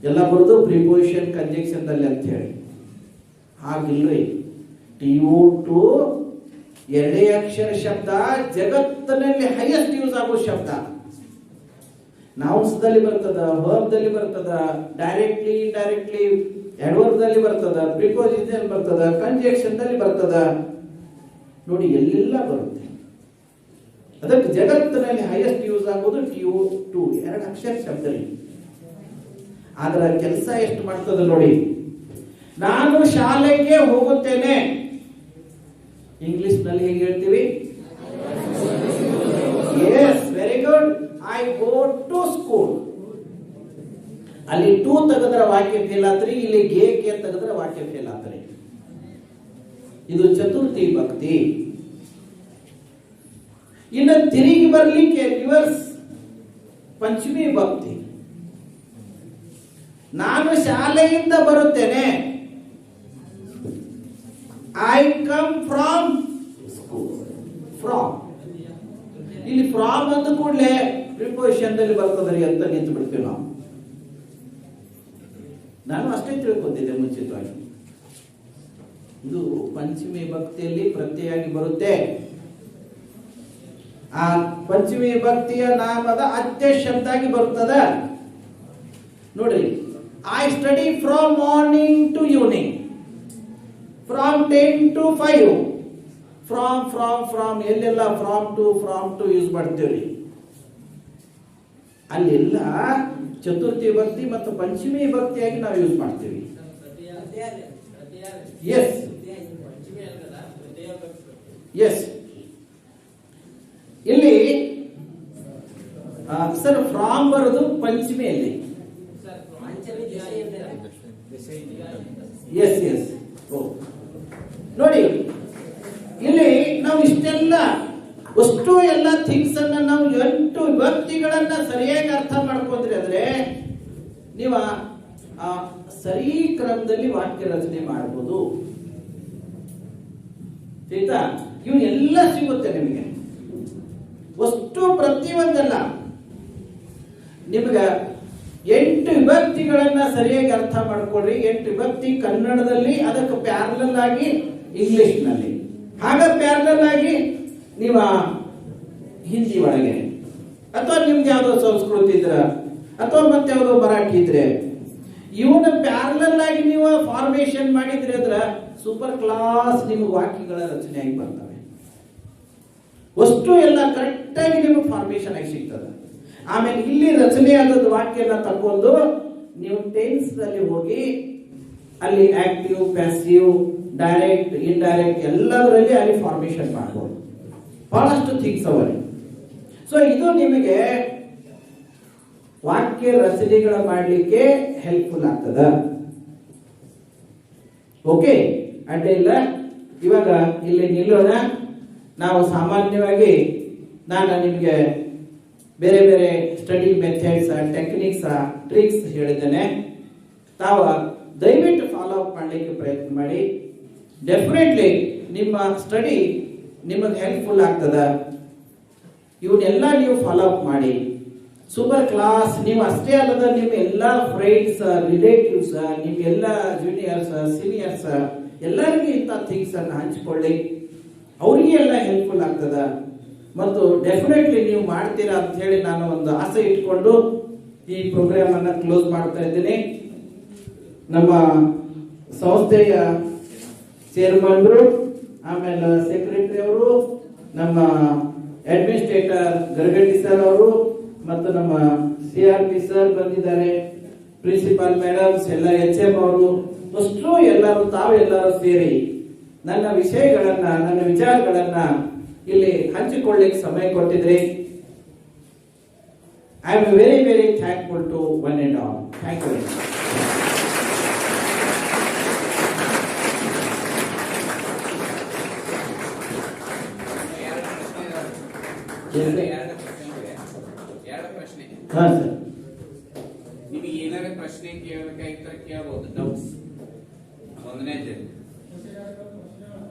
ಎಲ್ಲ ಬರೋದು ಪ್ರಿಪೋಸಿಷನ್ ಕಂಜಂಕ್ಷನ್ ದಲ್ಲಿ ಅಂತ ಹೇಳಿ. ಹಾಗಿಲ್ರಿ, TO2 ಎರಡೇ ಅಕ್ಷರ ಶಬ್ದ, ಜಗತ್ತಿನಲ್ಲಿ ಹೈಯೆಸ್ಟ್ ಯೂಸ್ ಆಗೋ ಶಬ್ದ. ನೌನ್ಸ್ ದಲ್ಲಿ ಬರ್ತದ, ವರ್ಬ್ ದಲ್ಲಿ ಬರ್ತದ, ಡೈರೆಕ್ಟ್ಲಿ ಇಂಡೈರೆಕ್ಟ್ಲಿ ಅಡ್ವರ್ಬ್ ದಲ್ಲಿ ಬರ್ತದ, ಪ್ರಿಪೋಸಿಷನ್ ಬರ್ತದ, ಕಂಜಂಕ್ಷನ್ ದಲ್ಲಿ ಬರ್ತದ. ನೋಡಿ ಎಲ್ಲೆಲ್ಲ ಬರುತ್ತೆ. ಅದಕ್ಕೆ ಜಗತ್ತಿನಲ್ಲಿ ಹೈಯೆಸ್ಟ್ ಯೂಸ್ ಆಗೋದು TO2 ಎರಡು ಅಕ್ಷರ ಶಬ್ದ. ಅದರ ಕೆಲಸ ಎಷ್ಟು ಮಾಡ್ತದ ನೋಡಿ. ನಾನು ಶಾಲೆಗೆ ಹೋಗುತ್ತೇನೆ, ಇಂಗ್ಲಿಷ್ ನಲ್ಲಿ ಹೇಗೆ ಹೇಳ್ತೀವಿ? Yes, very good. I go to school. ಅಲ್ಲಿ ಟು ತೆಗೆದ್ರೆ ವಾಕ್ಯ ಫೇಲ್ ಆತ್ರಿ, ಇಲ್ಲಿ ಗೆ ಕೆ ತೆಗೆದ್ರೆ ವಾಕ್ಯ ಫೇಲ್ ಆತ್ರಿ. ಇದು ಚತುರ್ಥಿ ವಿಭಕ್ತಿ. ಇನ್ನು ತಿರುಗಿ ಬರ್ಲಿಕ್ಕೆ ರಿವರ್ಸ್ ಪಂಚಮಿ ವಿಭಕ್ತಿ. ನಾನು ಶಾಲೆಯಿಂದ ಬರುತ್ತೇನೆ, I come from school. From ಇಲ್ಲಿ ಫ್ರಾಮ್ ಅಂದ ಕೂಡಲೇ ಪ್ರಿಪೋಸಿಷನ್ ದಲ್ಲಿ ಬರ್ತದ್ರಿ ಅಂತ ನಿಂತು ಬಿಡ್ತೀವಿ ನಾವು. ನಾನು ಅಷ್ಟೇ ತಿಳ್ಕೊತಿದ್ದೆ ಮುಂಚಿತವಾಗಿ. ಇದು ಪಂಚಮಿ ವಿಭಕ್ತಿಯಲ್ಲಿ ಪ್ರತ್ಯಯಾಗಿ ಬರುತ್ತೆ. ಆ ಪಂಚಮಿ ವಿಭಕ್ತಿಯ ನಾಮದ ಅತ್ಯ ಶಬ್ದ ಆಗಿ ಬರುತ್ತದ. ನೋಡ್ರಿ, I study from morning to evening, from 10 to 5. From ಎಲ್ಲೆಲ್ಲ ಫ್ರಾಮ್ ಟು ಯೂಸ್ ಮಾಡ್ತೀವ್ರಿ. ಅಲ್ಲೆಲ್ಲ ಚತುರ್ಥಿ ವಿಭಕ್ತಿ ಮತ್ತು ಪಂಚಮಿ ವಿಭಕ್ತಿಯಾಗಿ ನಾವು ಯೂಸ್ ಮಾಡ್ತೀವಿ. Yes yes. ಇಲ್ಲಿ ಸರ್ ಫ್ರಾಮ್ ಬರೋದು ಪಂಚಮಿಯಲ್ಲಿ. S S. ನೋಡಿ, ಇಲ್ಲಿ ನಾವು ಇಷ್ಟೆಲ್ಲ ಅಷ್ಟು ಎಲ್ಲ ಥಿಂಗ್ಸ್ ಅನ್ನ ನಾವು 8 ವಿಭಕ್ತಿಗಳನ್ನ ಸರಿಯಾಗಿ ಅರ್ಥ ಮಾಡ್ಕೊಂಡ್ರಿ ಅಂದ್ರೆ ನೀವು ಸರಿ ಕ್ರಮದಲ್ಲಿ ವಾಕ್ಯ ರಚನೆ ಮಾಡಬಹುದು. ಆಯ್ತಾ? ಇವು ಎಲ್ಲ ಸಿಗುತ್ತೆ ನಿಮಗೆ. ಅಷ್ಟು ಪ್ರತಿಯೊಂದಲ್ಲ ನಿಮ್ಗೆ 8 ವಿಭಕ್ತಿಗಳನ್ನ ಸರಿಯಾಗಿ ಅರ್ಥ ಮಾಡ್ಕೊಡ್ರಿ. 8 ವಿಭಕ್ತಿ ಕನ್ನಡದಲ್ಲಿ, ಅದಕ್ಕೆ ಪ್ಯಾರಲಲ್ ಆಗಿ ಇಂಗ್ಲಿಷ್ ನಲ್ಲಿ, ಹಾಗ ಪ್ಯಾರಲಲ್ ಆಗಿ ನೀವು ಹಿಂದಿ ಒಳಗೆ, ಅಥವಾ ನಿಮ್ದು ಯಾವ್ದೋ ಸಂಸ್ಕೃತಿ ಇದ್ರ, ಅಥವಾ ಮತ್ತೆ ಯಾವ್ದೋ ಮರಾಠಿ ಇದ್ರೆ, ಇವನ್ನ ಪ್ಯಾರಲಲ್ ಆಗಿ ನೀವು ಫಾರ್ಮೇಶನ್ ಮಾಡಿದ್ರೆ ಅಂದ್ರೆ ಸೂಪರ್ ಕ್ಲಾಸ್ ನಿಮ್ಗೆ ವಾಕ್ಯಗಳ ರಚನೆ ಆಗಿ ಬರ್ತವೆ. ಅಷ್ಟು ಎಲ್ಲ ಕರೆಕ್ಟ್ ಆಗಿ ನಿಮಗೆ ಫಾರ್ಮೇಶನ್ ಆಗಿ ಸಿಗ್ತದೆ. ಆಮೇಲೆ ಇಲ್ಲಿ ರಚನೆ ಆದದ ವಾಕ್ಯನ ತಕೊಂಡು ನೀವು ಟೆನ್ಸ್ ನಲ್ಲಿ ಹೋಗಿ ಅಲ್ಲಿ ಆಕ್ಟಿವ್, ಪ್ಯಾಸಿವ್, ಡೈರೆಕ್ಟ್, ಇಂಡೈರೆಕ್ಟ್ ಎಲ್ಲದರಲ್ಲಿ ಅಲ್ಲಿ ಫಾರ್ಮೇಶನ್ ಮಾಡಬಹುದು. ಬಹಳಷ್ಟು ಥಿಂಗ್ಸ್ ಅವರಿ. ಸೊ ಇದು ನಿಮಗೆ ವಾಕ್ಯ ರಚನೆಗಳ ಮಾಡಲಿಕ್ಕೆ ಹೆಲ್ಪ್ಫುಲ್ ಆಗ್ತದ. ಓಕೆ, ಅಡ್ಡ ಇಲ್ಲ. ಇವಾಗ ಇಲ್ಲಿ ನಿಲ್ಲೋಣ. ನಾವು ಸಾಮಾನ್ಯವಾಗಿ ನಾನು ನಿಮಗೆ ಬೇರೆ ಬೇರೆ ಸ್ಟಡಿ ಮೆಥಡ್ಸ್, ಟೆಕ್ನಿಕ್ಸ್, ಟ್ರಿಕ್ಸ್ ಹೇಳಿದ್ದೇನೆ. ತಾವು ದಯವಿಟ್ಟು ಫಾಲೋ ಅಪ್ ಮಾಡಲಿಕ್ಕೆ ಪ್ರಯತ್ನ ಮಾಡಿ. ಡೆಫಿನೆಟ್ಲಿ ನಿಮ್ಮ ಸ್ಟಡಿ ನಿಮಗೆ ಹೆಲ್ಪ್ಫುಲ್ ಆಗ್ತದ. ಇವನ್ನೆಲ್ಲ ನೀವು ಫಾಲೋ ಅಪ್ ಮಾಡಿ. ಸೂಪರ್ ಕ್ಲಾಸ್ ನೀವು ಅಷ್ಟೇ ಅಲ್ಲದ ನಿಮ್ಮ ಎಲ್ಲ ಫ್ರೆಂಡ್ಸ್, ರಿಲೇಟಿವ್ಸ್, ನಿಮ್ಮ ಎಲ್ಲ ಜೂನಿಯರ್ಸ್, ಸೀನಿಯರ್ಸ್ ಎಲ್ಲರಿಗೂ ಇಂಥ ಥಿಂಗ್ಸ್ ಅನ್ನು ಹಂಚಿಕೊಳ್ಳಿ. ಅವರಿಗೆ ಎಲ್ಲ ಹೆಲ್ಪ್ಫುಲ್ ಆಗ್ತದ ಮತ್ತು ಡೆಫಿನೆಟ್ಲಿ ನೀವು ಮಾಡ್ತೀರಾ ಅಂತ ಹೇಳಿ ನಾನು ಒಂದು ಆಸೆ ಇಟ್ಕೊಂಡು ಈ ಪ್ರೋಗ್ರಾಮ್ ಅನ್ನ ಕ್ಲೋಸ್ ಮಾಡ್ತಾ ಇದ್ದೀನಿ. ನಮ್ಮ ಸಂಸ್ಥೆಯ ಚೇರ್ಮನ್ರು, ಆಮೇಲೆ ಸೆಕ್ರೆಟರಿ ಅವರು, ನಮ್ಮ ಅಡ್ಮಿನಿಸ್ಟ್ರೇಟರ್ ಗರ್ಗಟ್ಟಿ ಸರ್ ಅವರು ಮತ್ತು ನಮ್ಮ CRP ಸರ್ ಬಂದಿದ್ದಾರೆ, ಪ್ರಿನ್ಸಿಪಾಲ್ ಮೇಡಮ್ಸ್, ಎಲ್ಲ HM ಅವರು, ಅಷ್ಟು ಎಲ್ಲರೂ ತಾವೆಲ್ಲರೂ ಸೇರಿ ನನ್ನ ವಿಷಯಗಳನ್ನ, ನನ್ನ ವಿಚಾರಗಳನ್ನ ಇಲ್ಲಿ ಹಂಚಿಕೊಳ್ಳಿಕ್ಕೆ ಸಮಯ ಕೊಟ್ಟಿದ್ರಿ. I am very very thankful to one and all. Thank you. ಹಾ ಸರ್, ನಿಮಗೆ ಏನಾರ ಪ್ರಶ್ನೆ ಕೇಳಬೇಕಾಗಿದ್ರೆ ಕೇಳಬಹುದು. ಡೌಟ್ಸ್ ಒಂದನೇದು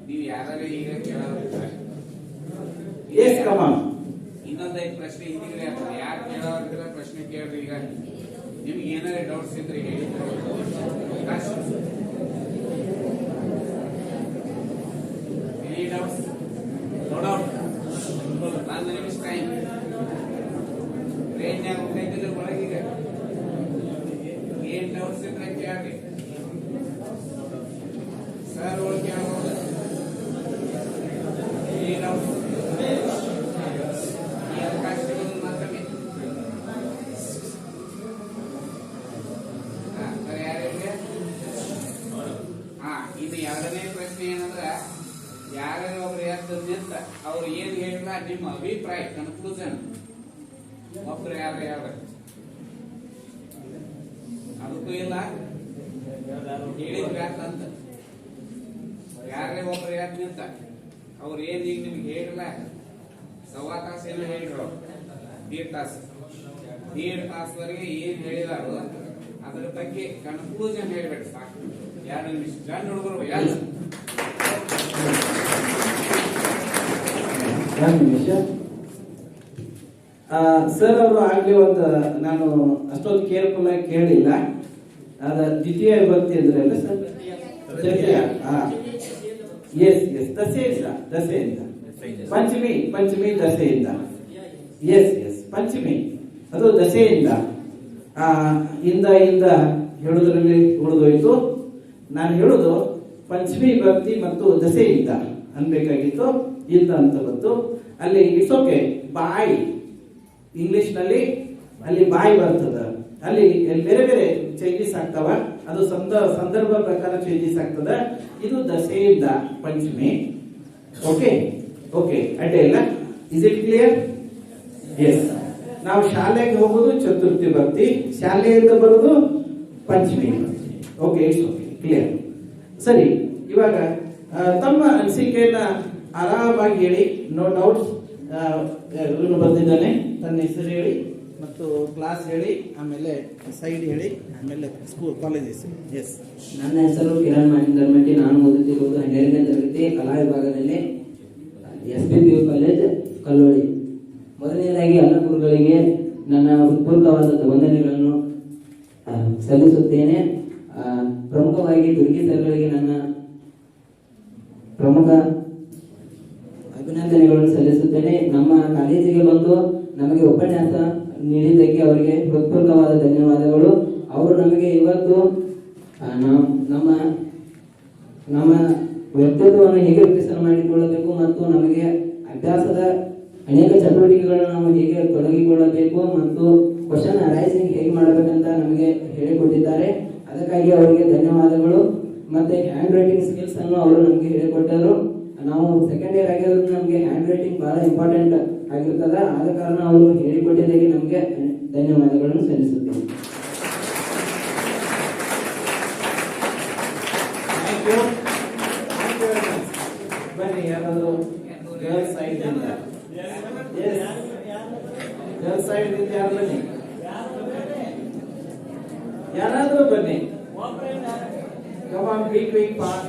ನೀವು ಯಾರು ಈಗ ಕೇಳೋದಿಲ್ಲ. S come on. ಇನ್ನೊಂದೈದು ಪ್ರಶ್ನೆ ಇದೀಗ ಯಾರು ಕೇಳೋದಿಲ್ಲ ಪ್ರಶ್ನೆ ಕೇಳ್ರಿ. ಈಗ ನಿಮ್ಗೆ ಏನಾರ ಡೌಟ್ಸ್ ಇದ್ರೆ ಹೇಳಿ. Any doubts? No doubt. ಒಂದು ನಿಮಿಷ ಟೈಮ್. ಟ್ರೈನ್ಯಾಗ ಹೋಗ್ತಿದ್ರೆ ಒಳಗೀಗ ಏನ್ ಡೌಟ್ಸ್ ಇದ್ರೆ ಕೇಳ್ರಿ. ಸರ್ ಒಳಗೆ ಕೇಳಬಹುದು. ಈ ಡೌಟ್ಸ್ ಈ ಅವಕಾಶಗಳು ಮಾತ್ರವೇ. ಸರ್ ಯಾರಿಗೆ? ಇದು ಎರಡನೇ ಪ್ರಶ್ನೆ ಏನಂದ್ರೆ, ಯಾರು ಒಬ್ರು ಹೇಳ್ತದೆ ಅಂತ ಅವ್ರು ಏನ್ ಹೇಳಿಲ್ಲ ನಿಮ್ಮ ಅಭಿಪ್ರಾಯ ಕನ್ಕ್ಲೂಷನ್ ಒಬ್ರು ಯಾರು ಹೇಳ್ಬೇಕು. ಅದಕ್ಕೂ ಇಲ್ಲ ಹೇಳಿದ್ರೆ ಅಂತ ಯಾರೇ ಒಬ್ರು ಯಾಕೆ ನಿಂತ ಅವ್ರು ಏನ್ ಈಗ ನಿಮ್ಗೆ ಹೇಳಿಲ್ಲ. ಸವಾ ತಾಸು ಏನೋ ಹೇಳಿದ್ರು, ದೀಡ್ ತಾಸುವರೆಗೆ ಏನ್ ಹೇಳಿದಾರು ಅದ್ರ ಬಗ್ಗೆ ಕನ್ಕ್ಲೂಷನ್ ಹೇಳ್ಬೇಕು. ಸಾಕು, 2 ನಿಮಿಷ. ಗಂಡು ಹುಡುಗರು ಎಲ್ಲ 1 ನಿಮಿಷ. ಸರ್ ಅವರು ಆಗ್ಲೇ ಒಂದು ನಾನು ಅಷ್ಟೊಂದು ಕೇರ್ಫುಲ್ ಆಗಿ ಕೇಳಿಲ್ಲ. ಅದ ದ್ವಿತೀಯ ವಿಭಕ್ತಿ ಅಂದ್ರಲ್ಲ ಸರ್? ಎಸ್ ಎಸ್, ದಸೆಯಿಂದ ಪಂಚಮಿ ದಸೆಯಿಂದ. ಎಸ್ ಎಸ್, ಪಂಚಮಿ ಅದು ದಸೆಯಿಂದ ಇಂದ ಹೇಳುದ್ರಲ್ಲಿ ಉಳಿದೋಯ್ತು. ನಾನು ಹೇಳುದು ಪಂಚಮಿ ವಿಭಕ್ತಿ ಮತ್ತು ದಸೆಯಿಂದ ಅನ್ಬೇಕಾಗಿತ್ತು. ಇಂದ ಅಂತ ಬಂತು. ಅಲ್ಲಿ ಇಟ್ಸ್ ಓಕೆ. ಬಾಯಿ ಇಂಗ್ಲಿಷ್ ನಲ್ಲಿ ಅಲ್ಲಿ ಬಾಯಿ ಬರ್ತದ. ಅಲ್ಲಿ ಬೇರೆ ಬೇರೆ ಚೇಂಜಸ್ ಆಗ್ತಾವ. ಅದು ಸಂದರ್ಭ ಪ್ರಕಾರ ಚೇಂಜಸ್ ಆಗ್ತದ. ಇದು ದಸೆಯಿಂದ ಪಂಚಮಿ. ಓಕೆ ಓಕೆ, ಅಡ್ಡೆ ಇಲ್ಲ. Is it clear? ಎಸ್. ನಾವು ಶಾಲೆಗೆ ಹೋಗುದು ಚತುರ್ಥಿ ಭಕ್ತಿ, ಶಾಲೆಯಿಂದ ಬರುದು ಪಂಚಮಿ. Okay, it's okay, clear. ಸರಿ, ಇವಾಗ ತಮ್ಮ ಅನಿಸಿಕೆಯನ್ನ ಆರಾಮಾಗಿ ಹೇಳಿ. No doubts. ಇವನು ಬಂದಿದ್ದಾನೆ, ತನ್ನ ಹೆಸರು ಹೇಳಿ ಮತ್ತು ಕ್ಲಾಸ್ ಹೇಳಿ, ಆಮೇಲೆ ಸೈಡ್ ಹೇಳಿ, ಆಮೇಲೆ ಸ್ಕೂಲ್ ಕಾಲೇಜ್ ಹೆಸರು. ಎಸ್. ನನ್ನ ಹೆಸರು ಕಿರಣ್ ಮಹೇಂದರ್ಮಟ್ಟಿ. ನಾನು ಓದುತ್ತಿರುವುದು 12ನೇ ತರಗತಿ ಕಲಾ ವಿಭಾಗದಲ್ಲಿ SPPU ಕಾಲೇಜ್ ಕಲ್ಲೋಳಿ. ಮೊದಲನೇದಾಗಿ ಎಲ್ಲ ಗುರುಗಳಿಗೆ ನನ್ನ ಹೃತ್ಪೂರ್ವಕವಾದ ವಂದನೆಗಳನ್ನು ಸಲ್ಲಿಸುತ್ತೇನೆ. ಪ್ರಮುಖವಾಗಿ ದುರ್ಗಿ ಸರ್ಗಳಿಗೆ ನನ್ನ ಪ್ರಮುಖ ಅಭಿನಂದನೆಗಳನ್ನು ಸಲ್ಲಿಸುತ್ತೇನೆ. ನಮ್ಮ ಕಾಲೇಜಿಗೆ ಬಂದು ನಮಗೆ ಉಪನ್ಯಾಸ ನೀಡಿದ್ದಕ್ಕೆ ಅವರಿಗೆ ಹೃತ್ಪೂರ್ವಕವಾದ ಧನ್ಯವಾದಗಳು. ಅವರು ನಮಗೆ ಇವತ್ತು ನಮ್ಮ ವ್ಯಕ್ತಿತ್ವವನ್ನು ಹೇಗೆ ವಿಕಸನ ಮಾಡಿಕೊಳ್ಳಬೇಕು ಮತ್ತು ನಮಗೆ ಅಭ್ಯಾಸದ ಅನೇಕ ಚಟುವಟಿಕೆಗಳನ್ನು ನಾವು ಹೇಗೆ ತೊಡಗಿಕೊಳ್ಳಬೇಕು ಮತ್ತು ಕ್ವಶನ್ ಅರೈಸಿಂಗ್ ಹೇಗೆ ಮಾಡಬೇಕಂತ ನಮಗೆ ಹೇಳಿಕೊಟ್ಟಿದ್ದಾರೆ. ಅದಕ್ಕಾಗಿ ಅವರಿಗೆ ಧನ್ಯವಾದಗಳು. ಮತ್ತೆ ಹ್ಯಾಂಡ್ ರೈಟಿಂಗ್ ಸ್ಕಿಲ್ಸ್ ಅನ್ನು ಅವರು ನಮಗೆ ಹೇಳಿಕೊಟ್ಟರು. ನಾವು ಸೆಕೆಂಡ್ ಇಯರ್ ಆಗಿರೋದ್ರಿಂದ ನಮಗೆ ಹ್ಯಾಂಡ್ ರೈಟಿಂಗ್ ಬಹಳ ಇಂಪಾರ್ಟೆಂಟ್ ಆಗಿರ್ತದೆ. ಆದ ಕಾರಣ ಅವರು ಹೇಳಿಕೊಟ್ಟಿದ್ದಕ್ಕೆ ನಮಗೆ ಧನ್ಯವಾದಗಳನ್ನು ಸಲ್ಲಿಸುತ್ತೇನೆ. ಬನ್ನಿ, ಯಾರಾದರೂ ಗರ್ಲ್ಸ್ ಗರ್ಲ್ ಸೈಡ್ ಇಂದ ಯಾರು ಬನ್ನಿ, ಯಾರಾದ್ರೂ ಬನ್ನಿ. Come on, quick, fast.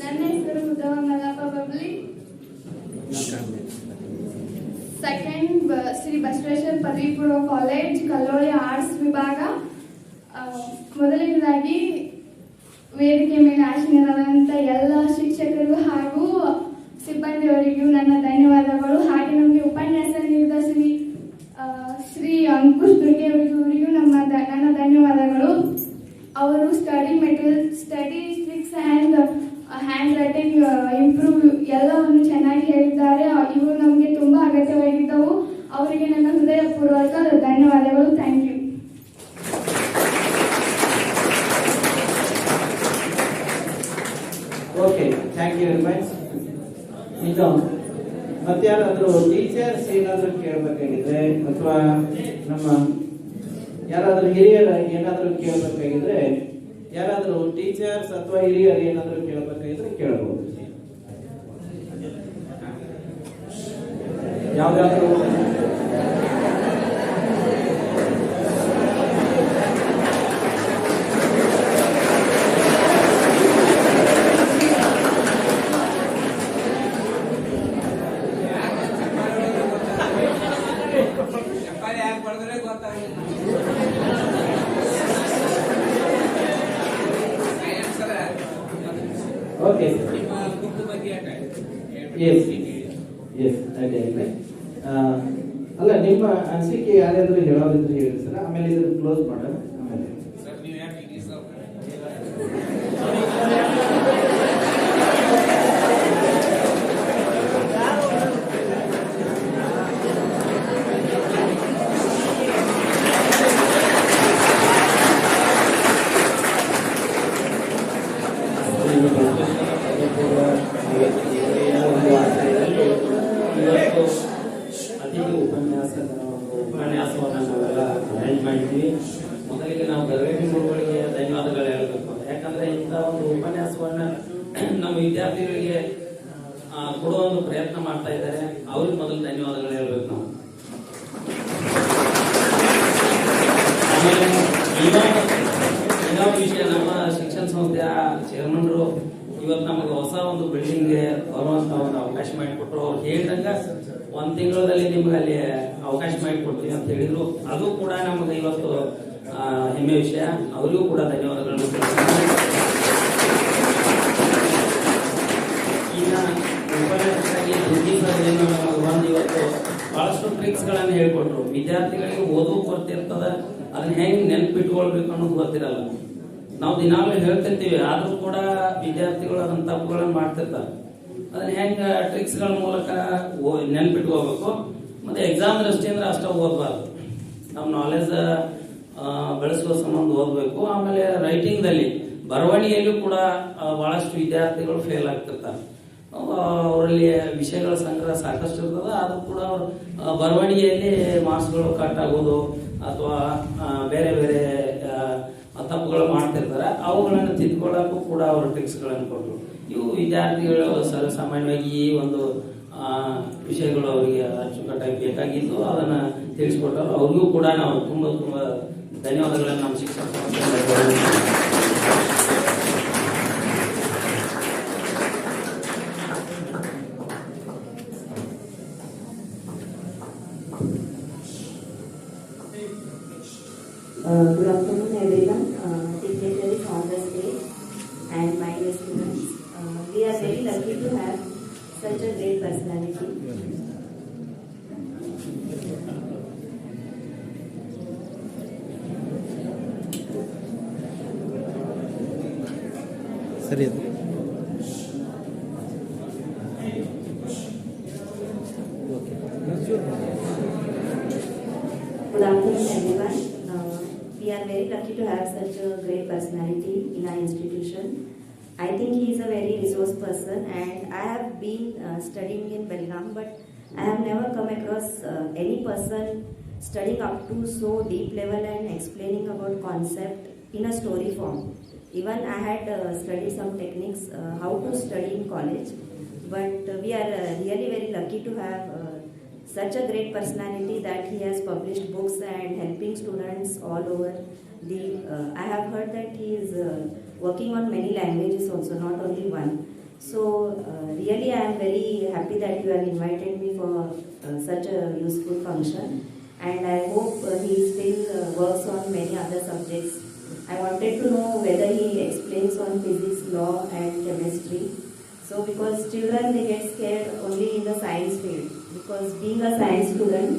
ನನ್ನ ಹೆಸರು ಮುದ್ದವಂಗಲಪ್ಪ ಬಬ್ಲಿ. ಸೆಕೆಂಡ್ ಶ್ರೀ ಬಸವೇಶ್ವರ ಪದವಿ ಪೂರ್ವ ಕಾಲೇಜ್ ಕಲ್ಲೋಳಿ ಆರ್ಟ್ಸ್ ವಿಭಾಗ. ಮೊದಲನೇದಾಗಿ ವೇದಿಕೆ ಮೇಲೆ ಆಸೀನರಾದಂಥ ಎಲ್ಲ ಶಿಕ್ಷಕರು ಹಾಗೂ ಸಿಬ್ಬಂದಿಯವರಿಗೂ ನನ್ನ ಧನ್ಯವಾದಗಳು. ಹಾಗೆ ನಮಗೆ ಉಪನ್ಯಾಸ ನೀಡಿದ ಶ್ರೀ ಅಂಕುಶ್ ದುರ್ಗೆ ಅವರಿಗೂ ನನ್ನ ಧನ್ಯವಾದಗಳು. ಅವರು study tricks and hand writing improve ಎಲ್ಲವನ್ನು ಚೆನ್ನಾಗಿ ಹೇಳಿದ್ದಾರೆ. ಇವು ನಮಗೆ ತುಂಬ ಅಗತ್ಯವಾಗಿದ್ದವು. ಅವರಿಗೆ ನನ್ನ ಹೃದಯಪೂರ್ವಕ ಧನ್ಯವಾದಗಳು. Thank you. Okay, thank you very much. ಇದು ಮತ್ತೆ ಯಾರಾದ್ರೂ ಟೀಚರ್ಸ್ ಏನಾದ್ರೂ ಕೇಳಬೇಕಾಗಿದ್ರೆ ಅಥವಾ ನಮ್ಮ ಯಾರಾದ್ರೂ ಹಿರಿಯರ ಏನಾದ್ರೂ ಕೇಳಬೇಕಾಗಿದ್ರೆ, ಯಾರಾದ್ರೂ ಟೀಚರ್ಸ್ ಅಥವಾ ಹಿರಿಯರು ಏನಾದ್ರೂ ಕೇಳಬೇಕಾಗಿದ್ರೆ ಕೇಳಬಹುದು. ಯಾವ್ದಾದ್ರು ಚಪ್ಪಾಳೆ ಯಾಕೆ ಬಡಿದ್ರೆ ಗೊತ್ತಾಗಿಲ್ಲ. ಓಕೆ ನಿಮ್ಮ ಗುರುತು ಬಗ್ಗೆ ಯಾಕೆ? ಎಸ್ ಎಸ್ ಅದೇ ಅಲ್ಲ, ನಿಮ್ಮ ಅನಿಸಿಕೆ ಯಾರಾದ್ರೂ ಹೇಳೋದಿದ್ರೆ ಹೇಳಿ ಸರ್, ಆಮೇಲೆ ಇದನ್ನು ಕ್ಲೋಸ್ ಮಾಡೋಣ. ಆಮೇಲೆ ಸರ್ ನೀವು ಯಾಕೆ ಇಂಗ್ಲೀಷ್ ಅತಿಥಿ ಉಪನ್ಯಾಸವನ್ನು ನಾವೆಲ್ಲ ಅರೇಂಜ್ ಮಾಡಿದ್ವಿ. ಮೊದಲಿಗೆ ನಾವು ಗರ್ವೇಟಿ ಗುರುಗಳಿಗೆ ಧನ್ಯವಾದಗಳು ಹೇಳಬೇಕು. ಯಾಕಂದ್ರೆ ಇಂಥ ಒಂದು ಉಪನ್ಯಾಸವನ್ನ ನಮ್ಮ ವಿದ್ಯಾರ್ಥಿಗಳಿಗೆ ಕೊಡುವ ಒಂದು ಪ್ರಯತ್ನ ಮಾಡ್ತಾ ಇದ್ದಾರೆ. ಅವ್ರಿಗೆ ಮೊದಲು ಧನ್ಯವಾದಗಳು ಹೇಳ್ಬೇಕು ನಾವು. ಆಮೇಲೆ ಇನ್ನೊಂದು ವಿಷಯ, ನಮ್ಮ ಶಿಕ್ಷಣ ಸಂಸ್ಥೆಯ ಚೇರ್ಮನ್ರು ಇವತ್ತು ನಮಗೆ ಹೊಸ ಒಂದು ಬಿಲ್ಡಿಂಗ್ ಬರುವಂತ ಒಂದು ಅವಕಾಶ ಮಾಡಿಕೊಟ್ರು. ಅವ್ರು ಹೇಳಿದಂಗ 1 ತಿಂಗಳಲ್ಲಿ ನಿಮ್ಗೆ ಅಲ್ಲಿ ಅವಕಾಶ ಮಾಡಿಕೊಡ್ತೀವಿ ಅಂತ ಹೇಳಿದ್ರು. ಅದು ಕೂಡ ನಮಗೆ ಇವತ್ತು ಹೆಮ್ಮೆ ವಿಷಯ. ಅವರಿಗೂ ಕೂಡ ಧನ್ಯವಾದಗಳನ್ನು. ಈಗ ಉಪನ್ಯಾಸಕ್ಕಾಗಿ ಬಂದು ಇವತ್ತು ಬಹಳಷ್ಟು ಟ್ರಿಕ್ಸ್ ಗಳನ್ನು ಹೇಳ್ಕೊಟ್ರು. ವಿದ್ಯಾರ್ಥಿಗಳಿಗೆ ಓದೋ ಕೊರತೆ ಇರ್ತದ, ಅದನ್ನ ಹೆಂಗ್ ನೆನ್ಪಿಟ್ಕೊಳ್ಬೇಕು ಅನ್ನೋದು ಗೊತ್ತಿರಲ್ಲ. ನಾವು ದಿನಾಲು ಹೇಳ್ತಿರ್ತೀವಿ, ಆದ್ರೂ ಕೂಡ ವಿದ್ಯಾರ್ಥಿಗಳು ಅದನ್ನ ತಪ್ಪುಗಳನ್ನು ಮಾಡ್ತಿರ್ತಾರೆ. ಅದನ್ನ ಹೆಂಗ ಟ್ರಿಕ್ಸ್ ಗಳ ಮೂಲಕ ನೆನ್ಪಿಟ್ಕೋಬೇಕು. ಮತ್ತೆ ಎಕ್ಸಾಮ್ ದೃಷ್ಟಿಯಿಂದ ಅಷ್ಟ ಓದಬಾರ್ದು. ನಮ್ಮ ನಾಲೆಜ್ ಬೆಳೆಸುವ ಸಂಬಂಧ ಓದಬೇಕು. ಆಮೇಲೆ ರೈಟಿಂಗ್ ದಲ್ಲಿ, ಬರವಣಿಗೆಯಲ್ಲೂ ಕೂಡ ಬಹಳಷ್ಟು ವಿದ್ಯಾರ್ಥಿಗಳು ಫೇಲ್ ಆಗ್ತಿರ್ತಾರೆ. ಅವರಲ್ಲಿ ವಿಷಯಗಳ ಸಂಗ್ರಹ ಸಾಕಷ್ಟು ಇರ್ತದೆ, ಆದ್ರೂ ಕೂಡ ಅವರು ಬರವಣಿಗೆಯಲ್ಲಿ ಮಾರ್ಕ್ಸ್ಗಳು ಕಟ್ ಆಗೋದು ಅಥವಾ ಬೇರೆ ಬೇರೆ ತಪ್ಪುಗಳು ಮಾಡ್ತಿರ್ತಾರೆ. ಅವುಗಳನ್ನು ತಿದ್ಕೊಳ್ಳಕ್ಕೂ ಕೂಡ ಅವರು ಟ್ರಿಕ್ಸ್ ಗಳನ್ನು ಕೊಟ್ಟರು. ಇವು ವಿದ್ಯಾರ್ಥಿಗಳು ಸರ್ವಸಾಮಾನ್ಯವಾಗಿ ಈ ಒಂದು ವಿಷಯಗಳು ಅವರಿಗೆ ಅಚ್ಚುಕಟ್ಟಾಗಿ ಬೇಕಾಗಿದ್ದು ಅದನ್ನ ತಿಳಿಸ್ಕೊಟ್ಟರು. ಅವ್ರಿಗೂ ಕೂಡ ನಾವು ತುಂಬಾ ತುಂಬಾ ಧನ್ಯವಾದಗಳನ್ನು ನಮ್ಮ ಶಿಕ್ಷಕ Good afternoon, everyone. Dignitaries on the stage and my dear students. We are very lucky to have such a great personality. ಸರಿ. Okay. Good afternoon, everyone. We are very lucky to have such a great personality in our institution. I think he is a very resource person, and I have been studying in Belgaum, but I have never come across any person studying up to so deep level and explaining about concept in a story form. Even I had studied some techniques how to study in college, but we are really very lucky to have such a great personality that he has published books and helping students all over the. I have heard that he is working on many languages also, not only one. So really, I am very happy that you have invited me for such a useful function, and I hope he still works on many other subjects. I wanted to know whether he explains on physics, law, and chemistry. So because children, they get scared only in the science field. Because being a science student,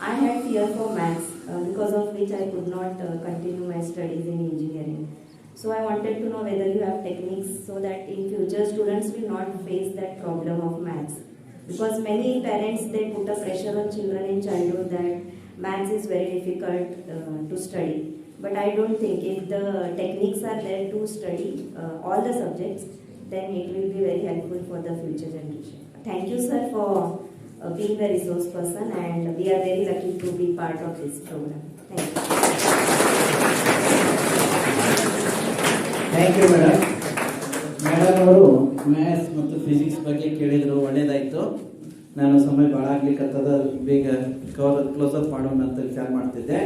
I had fear for maths, because of which I could not continue my studies in engineering. So I wanted to know whether you have techniques so that in future students will not face that problem of maths. Because many parents, they put a pressure on children in childhood that maths is very difficult to study. But I don't think if the techniques are there to study all the subjects, then it will be very helpful for the future generation. Thank you, sir, for being the resource person, and we are very lucky to be part of this program. Thank you. Thank you madam. Madam ಅವರು ಮ್ಯಾಥ್ಸ್ ಮತ್ತು ಫಿಸಿಕ್ಸ್ ಬಗ್ಗೆ ಕೇಳಿದ್ರು, ಒಳ್ಳೇದಾಯ್ತು. ನಾನು ಸಮಯ ಭಾಳ ಆಗ್ಲಿಕ್ಕತ್ತದ, ಬೇಗ ಕ್ಲೋಸಪ್ ಮಾಡೋಣ ಅಂತ ವಿಚಾರ ಮಾಡ್ತಿದ್ದೆ.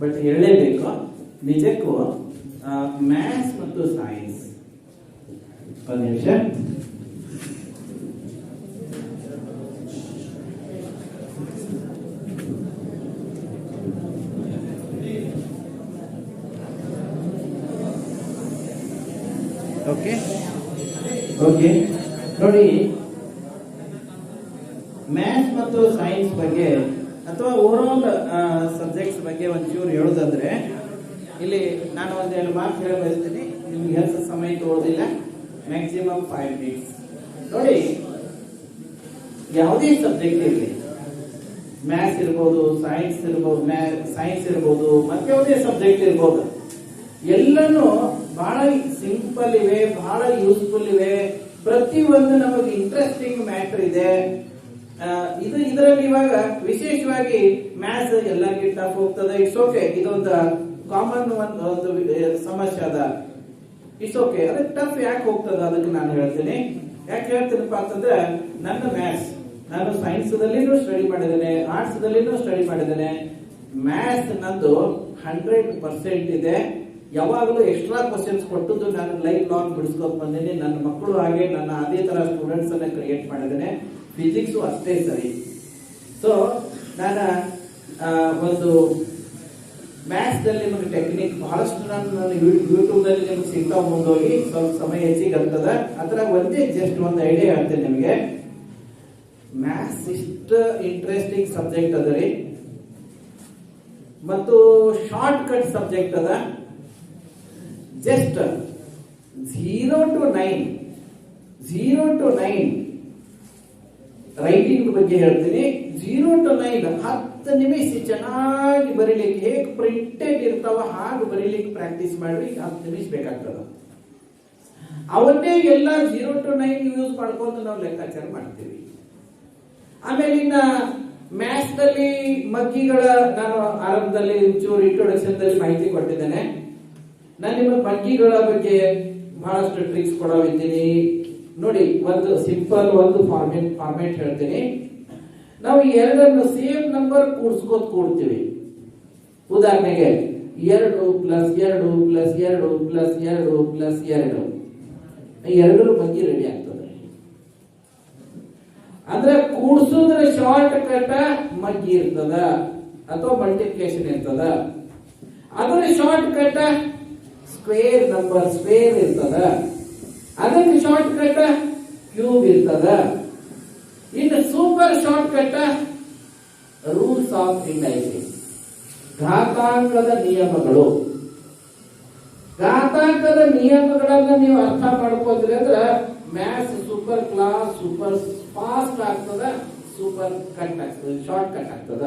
ಬಟ್ ಹೇಳಲೇಬೇಕು, ನಿಜಕ್ಕೂ ಮ್ಯಾಥ್ಸ್ ಮತ್ತು ಸೈನ್ಸ್. ಒಂದು ನಿಮಿಷ. ಓಕೆ ಓಕೆ ನೋಡಿ, ಮ್ಯಾಥ್ಸ್ ಮತ್ತು ಸೈನ್ಸ್ ಬಗ್ಗೆ ಅಥವಾ ಓವರ್ ಆಲ್ ಸಬ್ಜೆಕ್ಟ್ಸ್ ಬಗ್ಗೆ ಒಂಚೂರು ಹೇಳೋದಾದ್ರೆ, ಇಲ್ಲಿ ನಾನು ಒಂದೆರಡು ಮಾತು ಹೇಳ ಬಯಸ್ತೀನಿ. ನಿಮ್ಗೆ ಹೆಚ್ಚು ಸಮಯ ತಗೊಳ್ಳೋದಿಲ್ಲ, ಮ್ಯಾಕ್ಸಿಮಮ್ 5 minutes. ನೋಡಿ, ಯಾವುದೇ ಸಬ್ಜೆಕ್ಟ್ ಇರಲಿ, ಮ್ಯಾಥ್ಸ್ ಇರ್ಬೋದು, ಸೈನ್ಸ್ ಇರ್ಬೋದು, ಮತ್ತೆ ಯಾವುದೇ ಸಬ್ಜೆಕ್ಟ್ ಇರ್ಬೋದು, ಎಲ್ಲನೂ ಬಹಳ ಸಿಂಪಲ್ ಇವೆ, ಬಹಳ ಯೂಸ್ಫುಲ್ ಇವೆ. ಪ್ರತಿಯೊಂದು ನಮಗೆ ಇಂಟ್ರೆಸ್ಟಿಂಗ್ ಮ್ಯಾಟರ್ ಇದೆ. ಇದರಲ್ಲಿ ಇವಾಗ ವಿಶೇಷವಾಗಿ ಮ್ಯಾಥ್ಸ್ ಎಲ್ಲರಿಗೆ ಟಫ್ ಹೋಗ್ತದೆ. ಇಟ್ಸ್ ಓಕೆ, ಇದೊಂದು ಕಾಮನ್ ಒಂದು ಸಮಸ್ಯೆ ಅದ. ಇಟ್ಸ್ ಓಕೆ, ಅದಕ್ಕೆ ಟಫ್ ಯಾಕೆ ಹೋಗ್ತದ ಅದಕ್ಕೆ ನಾನು ಹೇಳ್ತೀನಿ. ಯಾಕೆ ಹೇಳ್ತೀನಪ್ಪ ಅಂತಂದ್ರೆ, ನನ್ನ ಮ್ಯಾಥ್ಸ್ ನಾನು ಸೈನ್ಸ್ ದಲ್ಲಿನೂ ಸ್ಟಡಿ ಮಾಡಿದ್ದೇನೆ, ಆರ್ಟ್ಸ್ ದಲ್ಲಿನೂ ಸ್ಟಡಿ ಮಾಡಿದ್ದೇನೆ. ಮ್ಯಾಥ್ಸ್ ನಂದು 100% ಇದೆ. ಯಾವಾಗಲೂ ಎಕ್ಸ್ಟ್ರಾ ಕ್ವಶನ್ಸ್ ಕೊಟ್ಟದ್ದು ನಾನು ಲೈಫ್ ಲಾಂಗ್ ಬಿಡಿಸ್ಕೊಂಡು ಬಂದೇನೆ. ನನ್ನ ಮಕ್ಕಳು ಹಾಗೆ ನನ್ನ ಅದೇ ತರ ಸ್ಟೂಡೆಂಟ್ಸ್ ಅನ್ನ ಕ್ರಿಯೇಟ್ ಮಾಡಿದ್ದೇನೆ. ಫಿಸಿಕ್ಸ್ ಅಷ್ಟೇ ಸರಿ. ಸೊ ನಾನು ಒಂದು ಮ್ಯಾಥ್ಸ್ ದಲ್ಲಿ ನಿಮಗೆ ಟೆಕ್ನಿಕ್ ಬಹಳಷ್ಟು ನಾನು ಯೂಟ್ಯೂಬ್ ನಲ್ಲಿ ನಿಮ್ಗೆ ಸಿಗ್ತಾ ಮುಂದೋಗಿ ಸ್ವಲ್ಪ ಸಮಯ ಹೆಚ್ಚಿಗೆ ಆಗ್ತದ. ಅದ್ರ ಒಂದೇ ಜಸ್ಟ್ ಒಂದು ಐಡಿಯಾ ಹೇಳ್ತೇನೆ ನಿಮಗೆ. ಮ್ಯಾಥ್ಸ್ ಇಷ್ಟು ಇಂಟ್ರೆಸ್ಟಿಂಗ್ ಸಬ್ಜೆಕ್ಟ್ ಅದ ರೀ, ಮತ್ತು ಶಾರ್ಟ್ ಕಟ್ ಸಬ್ಜೆಕ್ಟ್ ಅದ. ಜಸ್ಟ್ 0 to 9 ರೈಟಿಂಗ್ ಬಗ್ಗೆ ಹೇಳ್ತೀನಿ. 0 to 9 10 ನಿಮಿಷ ಚೆನ್ನಾಗಿ ಬರೀಲಿಕ್ಕೆ, ಹೇಗೆ ಪ್ರಿಂಟೆಡ್ ಇರ್ತಾವ ಹಾಗೆ ಬರೀಲಿಕ್ಕೆ ಪ್ರಾಕ್ಟೀಸ್ ಮಾಡಿ 10 ನಿಮಿಷ ಬೇಕಾಗ್ತದ. ಅವನ್ನೇ ಎಲ್ಲ 0 to 9 ಯೂಸ್ ಮಾಡ್ಕೊಂಡು ನಾವು ಲೆಕ್ಕಾಚಾರ ಮಾಡ್ತೀವಿ. ಆಮೇಲೆ ಇನ್ನ ಮ್ಯಾಥ್ಸ್ ನಲ್ಲಿ ಮಗ್ಗಿಗಳ ನಾನು ಆರಂಭದಲ್ಲಿ ಒಂಚೂರು ಇಂಟ್ರೊಡಕ್ಷನ್ ದಲ್ಲಿ ಮಾಹಿತಿ ಕೊಟ್ಟಿದ್ದೇನೆ. ನಾನು ನಿಮ್ಮ ಮಗ್ಗಿಗಳ ಬಗ್ಗೆ ಬಹಳಷ್ಟು ಟ್ರಿಕ್ಸ್ ಕೊಡೋವಿದ್ದೀನಿ. ನೋಡಿ, ಒಂದು ಸಿಂಪಲ್ ಒಂದು ಫಾರ್ಮೇಟ್ ಹೇಳ್ತೀನಿ. ನಾವು ಎರಡನ್ನು ಸೇಮ್ ನಂಬರ್ ಕೂಡ್ತೀವಿ. ಉದಾಹರಣೆಗೆ 2 + 2 + 2 + 2 + 2 ಎರಡರ ಬಗ್ಗೆ ರೆಡಿ ಆಗ್ತದೆ. ಅಂದ್ರೆ ಕೂಡ್ಸೋದ್ರ ಶಾರ್ಟ್ ಕಟ್ ಮಗ್ಗಿ ಇರ್ತದ ಅಥವಾ ಮಲ್ಟಿಪ್ಲಿಕೇಶನ್ ಇರ್ತದ. ಅದರ ಶಾರ್ಟ್ ಕಟ್ ಸ್ಕ್ವೇರ್ ಇರ್ತದ. ಅದಕ್ಕೆ ಶಾರ್ಟ್ ಕಟ್ ಕ್ಯೂಬ್ ಇರ್ತದ. ಇನ್ನು super short cut rules of indices, ಘಾತಾಂಕದ ನಿಯಮಗಳು. ಘಾತಾಂಕದ ನಿಯಮಗಳನ್ನ ನೀವು ಅರ್ಥ ಮಾಡ್ಕೊಂಡ್ರಿ ಅಂದ್ರೆ maths super class, super fast ಆಗ್ತದ, ಸೂಪರ್ ಕಟ್ ಆಗ್ತದೆ, ಶಾರ್ಟ್ ಕಟ್ ಆಗ್ತದ.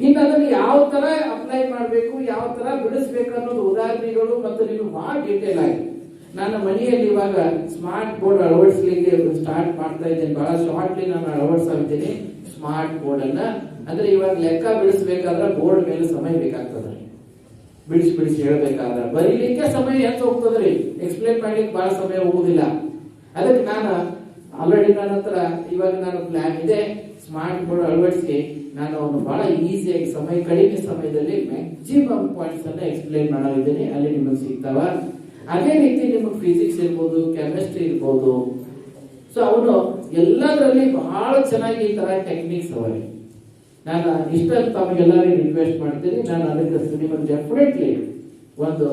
ಇನ್ನು ಅದನ್ನು ಯಾವ ತರ ಅಪ್ಲೈ ಮಾಡಬೇಕು, ಯಾವ ತರ ಬಿಡಿಸ್ಬೇಕು ಅನ್ನೋದು ಉದಾಹರಣೆಗಳು ಮತ್ತು ನಿಮಗೆ ಬಹಳ ಡೀಟೇಲ್ ಆಗಿ ನನ್ನ ಮನೆಯಲ್ಲಿ ಇವಾಗ ಸ್ಮಾರ್ಟ್ ಬೋರ್ಡ್ ಅಳವಡಿಸಲಿಕ್ಕೆ ಸ್ಟಾರ್ಟ್ ಮಾಡ್ತಾ ಇದ್ದೇನೆ. ಬಹಳ ಶಾರ್ಟ್ಲಿ ನಾನು ಅಳವಡಿಸ್ತೀನಿ ಸ್ಮಾರ್ಟ್ ಬೋರ್ಡ್ ಅನ್ನ. ಅಂದ್ರೆ ಇವಾಗ ಲೆಕ್ಕ ಬಿಡಿಸ್ಬೇಕಾದ್ರೆ ಬೋರ್ಡ್ ಮೇಲೆ ಸಮಯ ಬೇಕಾಗ್ತದೆ, ಬಿಡಿಸಿ ಹೇಳ್ಬೇಕಾದ್ರೆ ಬರೀಲಿಕ್ಕೆ ಸಮಯ ಹೆಚ್ಚು ಹೋಗ್ತದ್ರಿ, ಎಕ್ಸ್ಪ್ಲೇನ್ ಮಾಡ್ಲಿಕ್ಕೆ ಬಹಳ ಸಮಯ ಹೋಗುದಿಲ್ಲ. ಅದಕ್ಕೆ ನಾನು ಆಲ್ರೆಡಿ ನನ್ನ ಹತ್ರ ಇವಾಗ ನಾನು ಪ್ಲಾನ್ ಇದೆ, ಸ್ಮಾರ್ಟ್ ಬೋರ್ಡ್ ಅಳವಡಿಸಿ ನಾನು ಅವನು ಬಹಳ ಈಸಿಯಾಗಿ ಕಡಿಮೆ ಸಮಯದಲ್ಲಿ ಮ್ಯಾಕ್ಸಿಮಮ್ ಪಾಯಿಂಟ್ಸ್ ಅನ್ನ ಎಕ್ಸ್ಪ್ಲೇನ್ ಮಾಡಿದ್ದೀನಿ, ಅಲ್ಲಿ ನಿಮಗೆ ಸಿಗ್ತಾವ. ಅದೇ ರೀತಿ ನಿಮಗೆ ಫಿಸಿಕ್ಸ್ ಇರ್ಬೋದು, ಕೆಮಿಸ್ಟ್ರಿ ಇರ್ಬೋದು. ಸೊ ಅವನು ಎಲ್ಲದರಲ್ಲಿ ಬಹಳ ಚೆನ್ನಾಗಿ ಈ ತರ ಟೆಕ್ನಿಕ್ಸ್ ಅವ. ನಾನು ಇಷ್ಟ ತಮಗೆಲ್ಲರಿಗೂ ರಿಕ್ವೆಸ್ಟ್ ಮಾಡ್ತೀನಿ, ನಾನು ಅದಕ್ಕೆ ನಿಮಗೆ ಡೆಫಿನೆಟ್ಲಿ ಒಂದು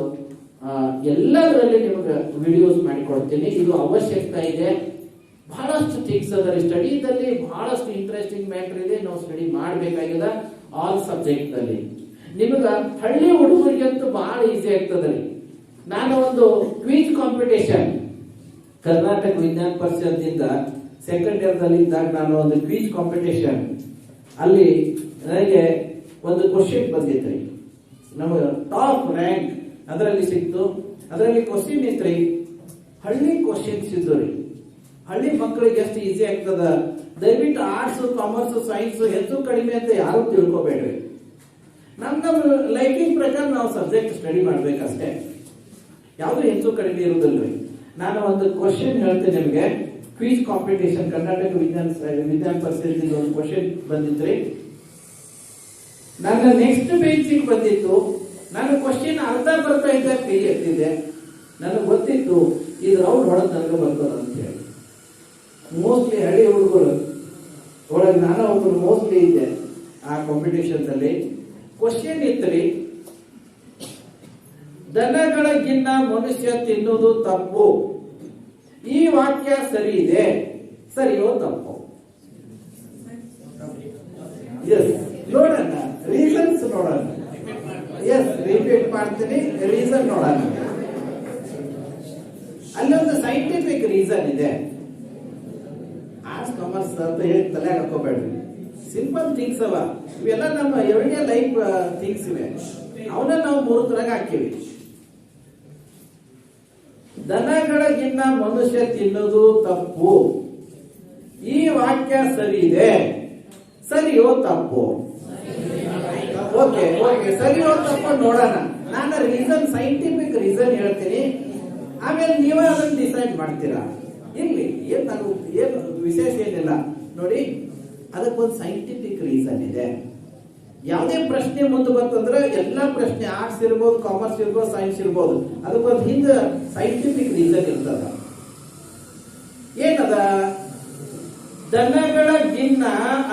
ಎಲ್ಲದರಲ್ಲಿ ನಿಮಗೆ ವಿಡಿಯೋಸ್ ಮಾಡಿಕೊಡ್ತೀನಿ. ಇದು ಅವಶ್ಯಕತೆ ಇದೆ. ಬಹಳಷ್ಟು ಥಿಂಗ್ಸ್ ಅದರ ಸ್ಟಡಿದಲ್ಲಿ ಬಹಳಷ್ಟು ಇಂಟ್ರೆಸ್ಟಿಂಗ್ ಮ್ಯಾಟರ್ ಇದೆ, ನಾವು ಸ್ಟಡಿ ಮಾಡಬೇಕಾಗಿದೆ ಆಲ್ ಸಬ್ಜೆಕ್ಟ್ ಅಲ್ಲಿ. ನಿಮಗ ಹಳ್ಳಿ ಹುಡುಗರಿಗಂತೂ ಬಹಳ ಈಸಿ ಆಗ್ತದ್ರಿ. ನಾನು ಒಂದು ಕ್ವಿಜ್ ಕಾಂಪಿಟೇಷನ್ ಕರ್ನಾಟಕ ವಿಜ್ಞಾನ ಪರಿಷತ್ದಿಂದ ಸೆಕೆಂಡ್ ಇಯರ್ ದಲ್ಲಿ ಇದ್ದಾಗ ನಾನು ಒಂದು ಕ್ವಿಜ್ ಕಾಂಪಿಟೇಷನ್ ಅಲ್ಲಿ ನನಗೆ ಒಂದು ಕ್ವಶನ್ ಬಂದಿತ್ರಿ, ನಮಗೆ ಟಾಪ್ ರ್ಯಾಂಕ್ ಅದರಲ್ಲಿ ಸಿಕ್ತು. ಅದರಲ್ಲಿ ಕ್ವಶನ್ ಇತ್ರಿ, ಹಳ್ಳಿ ಕ್ವಶನ್ಸ್ ಇದ್ದು ರೀ. ಹಳ್ಳಿ ಮಕ್ಕಳಿಗೆ ಎಷ್ಟು ಈಸಿ ಆಗ್ತದ. ದಯವಿಟ್ಟು ಆರ್ಟ್ಸ್, ಕಾಮರ್ಸ್, ಸೈನ್ಸ್ ಹೆಚ್ಚು ಕಡಿಮೆ ಅಂತ ಯಾರು ತಿಳ್ಕೊಬೇಡ್ರಿ. ನಮ್ಮ ಲೈಫಿಂಗ್ ಪ್ರಕಾರ ನಾವು ಸಬ್ಜೆಕ್ಟ್ ಸ್ಟಡಿ ಮಾಡ್ಬೇಕಷ್ಟೇ, ಯಾವ್ದು ಹೆಚ್ಚು ಕಡಿಮೆ ಇರುವುದಿಲ್ರಿ. ನಾನು ಒಂದು ಕ್ವಶನ್ ಹೇಳ್ತೇನೆ ನಿಮಗೆ. ಕ್ವಿಜ್ ಕಾಂಪಿಟೇಷನ್ ಕರ್ನಾಟಕ ವಿಜ್ಞಾನ ಪರಿಷತ್ ಒಂದು ಕ್ವಶನ್ ಬಂದಿದ್ರಿ. ನನ್ನ ನೆಕ್ಸ್ಟ್ ಬೆಂಚಿಗೆ ಬಂದಿತ್ತು. ನಾನು ಕ್ವಶನ್ ಅರ್ಧ ಬರ್ತಾ ಇದ್ದ ಕೈ ಎತ್ತಿದ್ದೆ. ನನಗೆ ಗೊತ್ತಿತ್ತು ಇದು ರೌಂಡ್ ಹೊಡೆದ್ ನನಗೆ ಬರ್ತದ ಅಂತ ಹೇಳಿ. ಮೋಸ್ಟ್ಲಿ ಹಳ್ಳಿ ಹುಡುಗರು ಒಳಗೆ ನಾನು ಒಬ್ಬರು ಮೋಸ್ಟ್ಲಿ ಇದ್ದೆ ಆ ಕಾಂಪಿಟೇಷನ್ ಅಲ್ಲಿ. ಕ್ವಶನ್ ಇತ್ರಿ, ದನಗಳಿಗಿನ್ನ ಮನುಷ್ಯ ತಿನ್ನುವುದು ತಪ್ಪು. ಈ ವಾಕ್ಯ ಸರಿ ಇದೆ, ಸರಿಯೋ ತಪ್ಪು? ಎಸ್, ನೋಡೋಣ, ರೀಸನ್ಸ್ ನೋಡೋಣ. ಎಸ್, ರಿಪೀಟ್ ಮಾಡ್ತೀನಿ, ರೀಸನ್ ನೋಡೋಣ. ಅಲ್ಲೊಂದು ಸೈಂಟಿಫಿಕ್ ರೀಸನ್ ಇದೆ. ಆರ್ಟ್ಸ್ ಕಾಮರ್ಸ್ ಅಂತ ಹೇಳಿ ತಲೆ ಹಾಕೋಬೇಡ್ರಿ. ಸಿಂಪಲ್ ಥಿಂಗ್ಸ್ ಅವ ಇವೆಲ್ಲ, ನಮ್ಮ ಎವ್ರಿಡೇ ಲೈಫ್ ಥಿಂಗ್ಸ್ ಇವೆ. ಅವನ್ನ ನಾವು 3 ತರಗ ಹಾಕಿವಿ. ದನಗಳಿಗಿನ್ನ ಮನುಷ್ಯ ತಿನ್ನೋದು ತಪ್ಪು. ಈ ವಾಕ್ಯ ಸರಿ ಇದೆ, ಸರಿಯೋ ತಪ್ಪು? ಓಕೆ ಓಕೆ, ಸರಿಯೋ ತಪ್ಪು ನೋಡೋಣ. ನಾನು ರೀಸನ್, ಸೈಂಟಿಫಿಕ್ ರೀಸನ್ ಹೇಳ್ತೀನಿ, ಆಮೇಲೆ ನೀವೇ ಅದನ್ನು ಡಿಸೈಡ್ ಮಾಡ್ತೀರಾ. ಇಲ್ಲಿ ಏನು ವಿಶೇಷ ಏನಿಲ್ಲ ನೋಡಿ, ಅದಕ್ಕೊಂದು ಸೈಂಟಿಫಿಕ್ ರೀಸನ್ ಇದೆ. ಯಾವುದೇ ಪ್ರಶ್ನೆ ಮುಂದೆ ಬಂತಂದ್ರೆ ಎಲ್ಲ ಪ್ರಶ್ನೆ, ಆರ್ಟ್ಸ್ ಇರ್ಬೋದು, ಕಾಮರ್ಸ್ ಇರ್ಬೋದು, ಸೈನ್ಸ್ ಇರ್ಬೋದು, ಅದಕ್ಕೊಂದು ಹಿಂದೆ ಸೈಂಟಿಫಿಕ್ ರೀಸನ್ ಇರ್ತದ. ಏನದ? ದನಗಳ ಗಿನ್ನ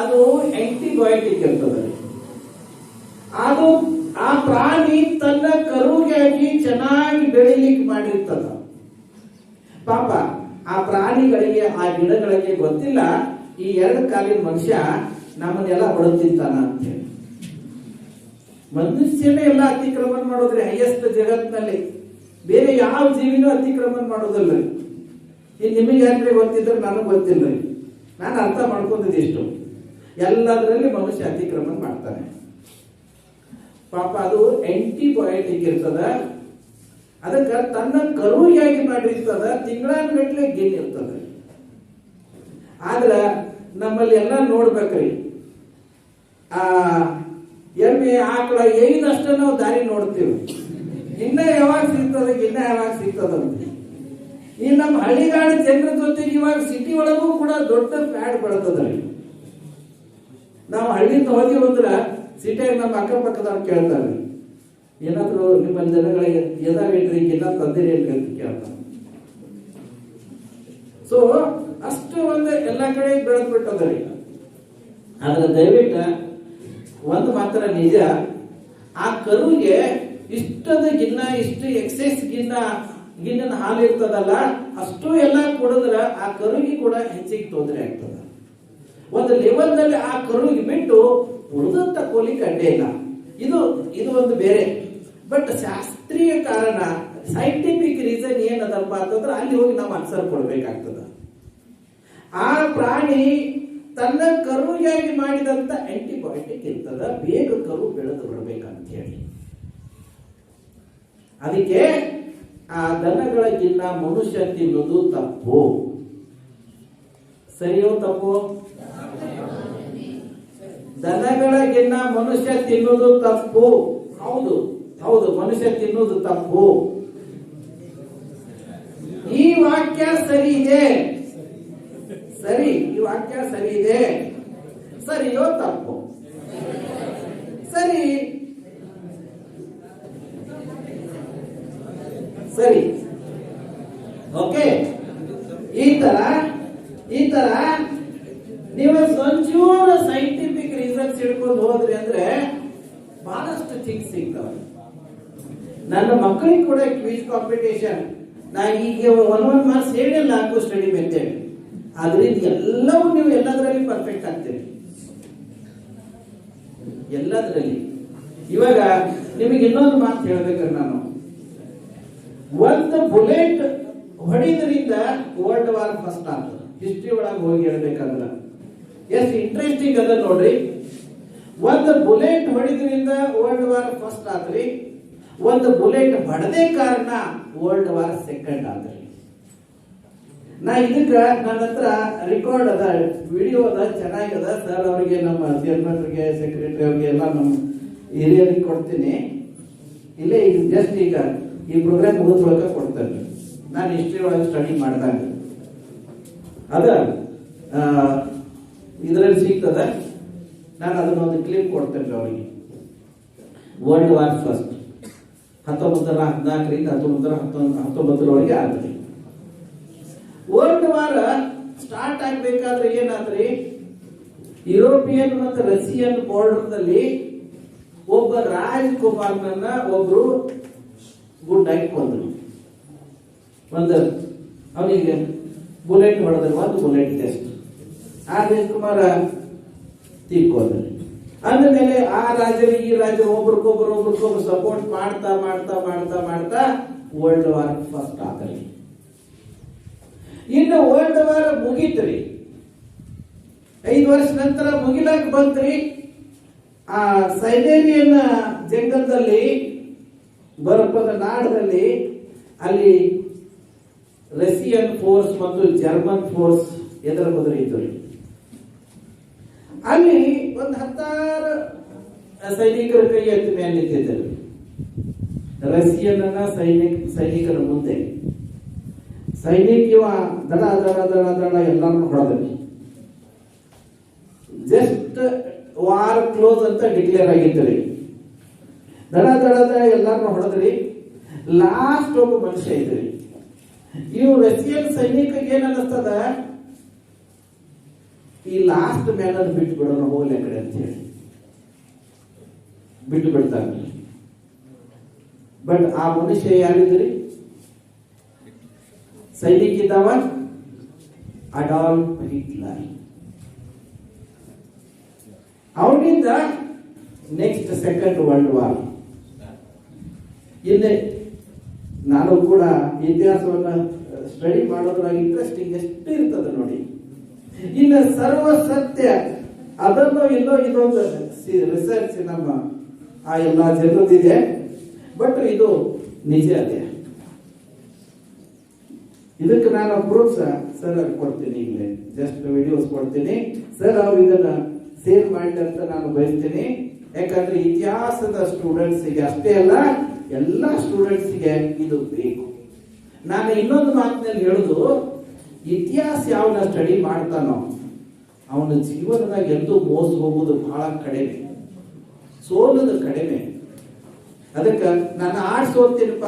ಅದು ಆಂಟಿಬಯೋಟಿಕ್ ಇರ್ತದೆ. ಅದು ಆ ಪ್ರಾಣಿ ತನ್ನ ಕರುಗಾಗಿ ಚೆನ್ನಾಗಿ ಬೆಳಿಲಿಕ್ಕೆ ಮಾಡಿರ್ತದ. ಪಾಪ ಆ ಪ್ರಾಣಿಗಳಿಗೆ, ಆ ಗಿಡಗಳಿಗೆ ಗೊತ್ತಿಲ್ಲ ಈ 2 ಕಾಲಿನ ಮನುಷ್ಯ ನಮ್ಮನ್ನೆಲ್ಲ ಹೊಡೆದಿರ್ತಾನ ಅಂತ ಹೇಳಿ. ಮನುಷ್ಯನೇ ಎಲ್ಲ ಅತಿಕ್ರಮಣ ಮಾಡೋದ್ರಿ ಹೈಯೆಸ್ಟ್ ಜಗತ್ನಲ್ಲಿ. ಬೇರೆ ಯಾವ ಜೀವಿನೂ ಅತಿಕ್ರಮಣ ಮಾಡೋದಲ್ರಿ. ಈಗ ನಿಮಗೆ ಯಾಕ್ರೆ ಗೊತ್ತಿದ್ರೆ ನನಗೆ ಗೊತ್ತಿಲ್ಲರಿ. ನಾನು ಅರ್ಥ ಮಾಡ್ಕೊಂಡಿದ್ದೆ ಇಷ್ಟು, ಎಲ್ಲದರಲ್ಲಿ ಮನುಷ್ಯ ಅತಿಕ್ರಮಣ ಮಾಡ್ತಾನೆ. ಪಾಪ ಅದು ಆಂಟಿಬಯೋಟಿಕ್ ಇರ್ತದ. ಅದಕ್ಕೆ ತನ್ನ ಕರುವಿಗಾಗಿ ಮಾಡಿರ್ತದ. ತಿಂಗಳಾನುಗಟ್ಲೆ ಗಿನ್ ಇರ್ತದ. ಆದ್ರ ನಮ್ಮಲ್ಲಿ ಎಲ್ಲ ನೋಡ್ಬೇಕ್ರಿ, ಆ ಎಮ್ಮೆ ಆಕಳ ಏನಿದಷ್ಟ ನಾವು ದಾರಿ ನೋಡ್ತೀವಿ. ಇನ್ನ ಯಾವಾಗ ಸಿಗ್ತದ, ಇನ್ನ ಯಾವಾಗ ಸಿಗ್ತದಂತ. ಈ ನಮ್ಮ ಹಳ್ಳಿಗಾಡ ಜನರ ಜೊತೆಗೆ ಇವಾಗ ಸಿಟಿ ಒಳಗೂ ಕೂಡ ದೊಡ್ಡ ಫ್ಯಾಡ್ ಬೆಳತದ್ರಿ. ನಾವು ಹಳ್ಳಿಯಿಂದ ಹೋಗಿ ಹೋದ್ರ ಸಿಟಿಯಾಗ ನಮ್ಮ ಅಕ್ಕಪಕ್ಕದವ್ರು ಕೇಳ್ತಾರೆ, ಏನಾದ್ರು ನಿಮ್ಮ ಜನಗಳಿಗೆ ಏನಾಗೈತ್ರಿ, ಏನ ತಂದಿರಿ ಅಂತ ಕೇಳ್ತಾರೆ. ಸೊ ಅಷ್ಟು ಒಂದು ಎಲ್ಲ ಕಡೆ ಬೆಳೆದ್ ಬಿಟ್ಟದ್ರಿ. ಆದ್ರೆ ದಯವಿಟ್ಟು ಒಂದು ಮಾತ್ರ ನಿಜ, ಆ ಕರುಗೆ ಇಷ್ಟದ ಗಿನ್ನ, ಇಷ್ಟು ಎಕ್ಸೆಸ್ ಗಿನ್ನ ಹಾಲು ಇರ್ತದಲ್ಲ, ಅಷ್ಟು ಎಲ್ಲ ಕುಡಿದ್ರ ಆ ಕರುಗೆ ಕೂಡ ಹೆಚ್ಚಿಗೆ ತೊಂದರೆ ಆಗ್ತದ. ಒಂದು ಲೆವೆಲ್ ನಲ್ಲಿ ಆ ಕರುಗೆ ಬಿಟ್ಟು ಉಳಿದಂತ ಕೋಲಿಕ್ಕೆ ಅಡ್ಡೆ ಇಲ್ಲ. ಇದು ಒಂದು ಬೇರೆ. ಬಟ್ ಶಾಸ್ತ್ರೀಯ ಕಾರಣ, ಸೈಂಟಿಫಿಕ್ ರೀಸನ್ ಏನದಪ್ಪ ಅಂತಂದ್ರೆ ಅಲ್ಲಿ ಹೋಗಿ ನಾವು ಆನ್ಸರ್ ಕೊಡ್ಬೇಕಾಗ್ತದ. ಆ ಪ್ರಾಣಿ ತನ್ನ ಕರುಗಾಗಿ ಮಾಡಿದಂತ ಆಂಟಿಬಯೋಟಿಕ್ ಇರ್ತದ. ಆಗ್ತದ, ಬೇಗ ಕರು ಬೆಳೆದು ಬರ್ಬೇಕಂತ ಹೇಳಿ. ಅದಕ್ಕೆ ಆ ದನಗಳಿಗಿನ್ನ ಮನುಷ್ಯ ತಿನ್ನೋದು ತಪ್ಪು. ಸರಿಯೋ ತಪ್ಪು? ದನಗಳಿಗಿನ್ನ ಮನುಷ್ಯ ತಿನ್ನೋದು ತಪ್ಪು. ಹೌದು ಹೌದು, ಮನುಷ್ಯ ತಿನ್ನೋದು ತಪ್ಪು. ಈ ವಾಕ್ಯ ಸರಿ ಇದೆ, ಸರಿ, ಈ ವಾಕ್ಯ ಸರಿ ಇದೆ. ಸರಿಯೋ ತಪ್ಪು? ಸರಿ ಸರಿ. ಓಕೆ, ಈ ತರ ನೀವು ಒಂಚೂರು ಸೈಂಟಿಫಿಕ್ ರೀಸನ್ಸ್ ಹಿಡ್ಕೊಂಡು ಹೋದ್ರಿ ಅಂದ್ರೆ ಬಹಳಷ್ಟು ಥಿಂಗ್ಸ್ ಸಿಗ್ತವೆ. ನನ್ನ ಮಕ್ಕಳಿಗೆ ಕೂಡ ಕ್ವಿಜ್ ಕಾಂಪಿಟೇಷನ್, ನಾ ಈಗ ಒಂದೊಂದು ಮಾರ್ಕ್ಸ್ ಹೇಳಿಲ್ಲ ಹಾಕೋ ಸ್ಟಡಿ ಮೆಥಡ್, ಆದ್ರಿಂದ ಎಲ್ಲವೂ ನೀವು ಎಲ್ಲದರಲ್ಲಿ ಪರ್ಫೆಕ್ಟ್ ಆಗ್ತೀರಿ, ಎಲ್ಲದರಲ್ಲಿ. ಇವಾಗ ನಿಮಗೆ ಇನ್ನೊಂದು ಮಾತು ಹೇಳ್ಬೇಕಾದ್ರೆ, ನಾನು ಒಂದು ಬುಲೆಟ್ ಹೊಡಿದ್ರಿಂದ ವರ್ಲ್ಡ್ ವಾರ್ ಫಸ್ಟ್ ಆಗ್ತದೆ. ಹಿಸ್ಟ್ರಿ ಒಳಗೆ ಹೋಗಿ ಹೇಳ್ಬೇಕಂದ್ರ ಎಷ್ಟು ಇಂಟ್ರೆಸ್ಟಿಂಗ್ ಅದ ನೋಡ್ರಿ. ಒಂದು ಬುಲೆಟ್ ಹೊಡಿದ್ರಿಂದ ವರ್ಲ್ಡ್ ವಾರ್ ಫಸ್ಟ್ ಆದ್ರಿ, ಒಂದು ಬುಲೆಟ್ ಹೊಡೆದೇ ಕಾರಣ ವರ್ಲ್ಡ್ ವಾರ್ ಸೆಕೆಂಡ್ ಆದ್ರಿ. ನಾ ಇದಕ್ಕ ನನ್ನ ಹತ್ರ ರೆಕಾರ್ಡ್ ಅದ, ವಿಡಿಯೋ ಅದ, ಚೆನ್ನಾಗದ ಸರ್. ಅವರಿಗೆ ನಮ್ಮ ಚೇರ್ಮನ್ರಿಗೆ, ಸೆಕ್ರೆಟರಿ ಅವ್ರಿಗೆ ಎಲ್ಲ ನಮ್ಮ ಹಿರಿಯರಿಗೆ ಕೊಡ್ತೀನಿ. ಇಲ್ಲೇ ಈಗ ಜಸ್ಟ್ ಈಗ ಈ ಪ್ರೋಗ್ರಾಮ್ ಮುಗಿದ್ರೊಳಗ ಕೊಡ್ತೇನೆ. ನಾನು ಹಿಸ್ಟ್ರಿ ಒಳಗೆ ಸ್ಟಡಿ ಮಾಡಿದಾಗ ಅದ ಇದರಲ್ಲಿ ಸಿಗ್ತದ. ನಾನು ಅದನ್ನೊಂದು ಕ್ಲಿಪ್ ಕೊಡ್ತೇನೆ ಅವರಿಗೆ. ವರ್ಲ್ಡ್ ವಾರ್ ಫಸ್ಟ್ 1914ರಿಂದ 1919ರವರೆಗೆ ಆದ್ರಿ. ವರ್ಲ್ಡ್ ವಾರ್ ಸ್ಟಾರ್ಟ್ ಆಗ್ಬೇಕಾದ್ರೆ ಏನಾದ್ರಿ, ಯುರೋಪಿಯನ್ ಮತ್ತು ರಷ್ಯನ್ ಬಾರ್ಡರ್ದಲ್ಲಿ ಒಬ್ಬ ರಾಜ್ಕುಮಾರ್ನನ್ನ ಒಬ್ರು ಗುಂಡಾಗಿ ಕೊಂದ್ರು. ಅವನಿಗೆ ಬುಲೆಟ್ ಹೊಡೆದ್ರೆ, ಒಂದು ಬುಲೆಟ್ ಟೆಸ್ಟ್. ಆ ರಾಜ್ಕುಮಾರ ತೀರ್ಕೊಂಡ್ರು. ಅಂದಮೇಲೆ ಆ ರಾಜರು ಈ ರಾಜರು ಒಬ್ರಿಗೊಬ್ರು ಸಪೋರ್ಟ್ ಮಾಡ್ತಾ ಮಾಡ್ತಾ ಮಾಡ್ತಾ ಮಾಡ್ತಾ ವರ್ಲ್ಡ್ ವಾರ್ ಫಸ್ಟ್ ಆದ್ರಿ. ಇನ್ನು ವರ್ಲ್ಡ್ ವಾರ್ ಮುಗೀತ್ರಿ, 5 ವರ್ಷ ನಂತರ ಮುಗಿಲಾಕ್ ಬಂತ್ರಿ. ಆ ಸೈಬೇರಿಯನ್ ಜಂಗಲ್ದಲ್ಲಿ, ಬರಪದ ನಾಡದಲ್ಲಿ, ಅಲ್ಲಿ ರಷ್ಯನ್ ಫೋರ್ಸ್ ಮತ್ತು ಜರ್ಮನ್ ಫೋರ್ಸ್ ಎದುರು ಬದುರು ಇದ್ದರು. ಅಲ್ಲಿ ಒಂದು 10 ಸೈನಿಕರ ಕೈ ಎತ್ತಿ ಮೇಲೆ ನಿಂತಿದ್ದರು. ರಷ್ಯನ್ ಸೈನಿಕರ ಮುಂದೆ ಇವ ದಡ ದಡ ದಡ ದಡ ಎಲ್ಲಾರು ಹೊಡೆದ್ರಿ. ಜಸ್ಟ್ ವಾರ್ ಕ್ಲೋಸ್ ಅಂತ ಡಿಕ್ಲೇರ್ ಆಗಿದ್ರಿ. ದಡ ದಡ ದಡ ಎಲ್ಲಾರು ಹೊಡೆದ್ರಿ. ಲಾಸ್ಟ್ ಒಬ್ಬ ಮನುಷ್ಯ ಇದ್ರಿ. ಇವು ರಷ್ಯನ್ ಸೈನಿಕರಿಗೆ ಏನ್ ಅನ್ನಿಸ್ತದ, ಈ ಲಾಸ್ಟ್ ಮ್ಯಾನ್ ಬಿಟ್ಟು ಬಿಡೋಣ ಹೋಗ್ಲಿ ಕಡೆ ಅಂತ ಹೇಳಿ ಬಿಟ್ಟು ಬಿಡ್ತಾರೆ. ಬಟ್ ಆ ಮನುಷ್ಯ ಯಾರಿದ್ರಿ? ಸೈನಿಕ ಇದ್ದಾವ, ಅಡಾಲ್ಫ್ ಹಿಟ್ಲರ್. ಅವನಿಂದ ನೆಕ್ಸ್ಟ್ ಸೆಕೆಂಡ್ ವರ್ಲ್ಡ್ ವಾರ್. ಇಲ್ಲಿ ನಾನು ಕೂಡ ಇತಿಹಾಸವನ್ನ ಸ್ಟಡಿ ಮಾಡೋದ್ರಾಗ ಇಂಟ್ರೆಸ್ಟಿಂಗ್ ಎಷ್ಟು ಇರ್ತದೆ ನೋಡಿ. ಇನ್ನು ಸರ್ವ ಸತ್ಯ ಅದನ್ನು ಇನ್ನೂ ಇದೊಂದು ರಿಸರ್ಚ್ ನಮ್ಮ ಆ ಎಲ್ಲ ಜನರದಿದೆ. ಬಟ್ ಇದು ನಿಜ ಅದೇ. ಇದಕ್ಕೆ ನಾನು ಪ್ರೂಫ್ ಸರ್ ಕೊಡ್ತೀನಿ, ಈಗಲೇ ಜಸ್ಟ್ ವಿಡಿಯೋಸ್ ಕೊಡ್ತೀನಿ ಸರ್. ಅವ್ರು ಇದನ್ನ ಸೇವ್ ಮಾಡಿ ಅಂತ ನಾನು ಬಯಸ್ತೀನಿ. ಯಾಕಂದ್ರೆ ಇತಿಹಾಸದ ಸ್ಟೂಡೆಂಟ್ಸ್ಗೆ ಅಷ್ಟೇ ಅಲ್ಲ, ಎಲ್ಲ ಸ್ಟೂಡೆಂಟ್ಸ್ಗೆ ಇದು ಬೇಕು. ನಾನು ಇನ್ನೊಂದು ಮಾತಿನಲ್ಲಿ ಹೇಳುದು, ಇತಿಹಾಸ ಯಾವನ್ನ ಸ್ಟಡಿ ಮಾಡ್ತಾನೋ ಅವನ ಜೀವನದಾಗ ಎಂದೂ ಮೋಸ ಹೋಗುವುದು ಬಹಳ ಕಡಿಮೆ, ಸೋಲುದು ಕಡಿಮೆ. ಅದಕ್ಕೆ ನಾನು ಆರ್ಟ್ಸ್ ಓದ್ತೀನಪ್ಪ,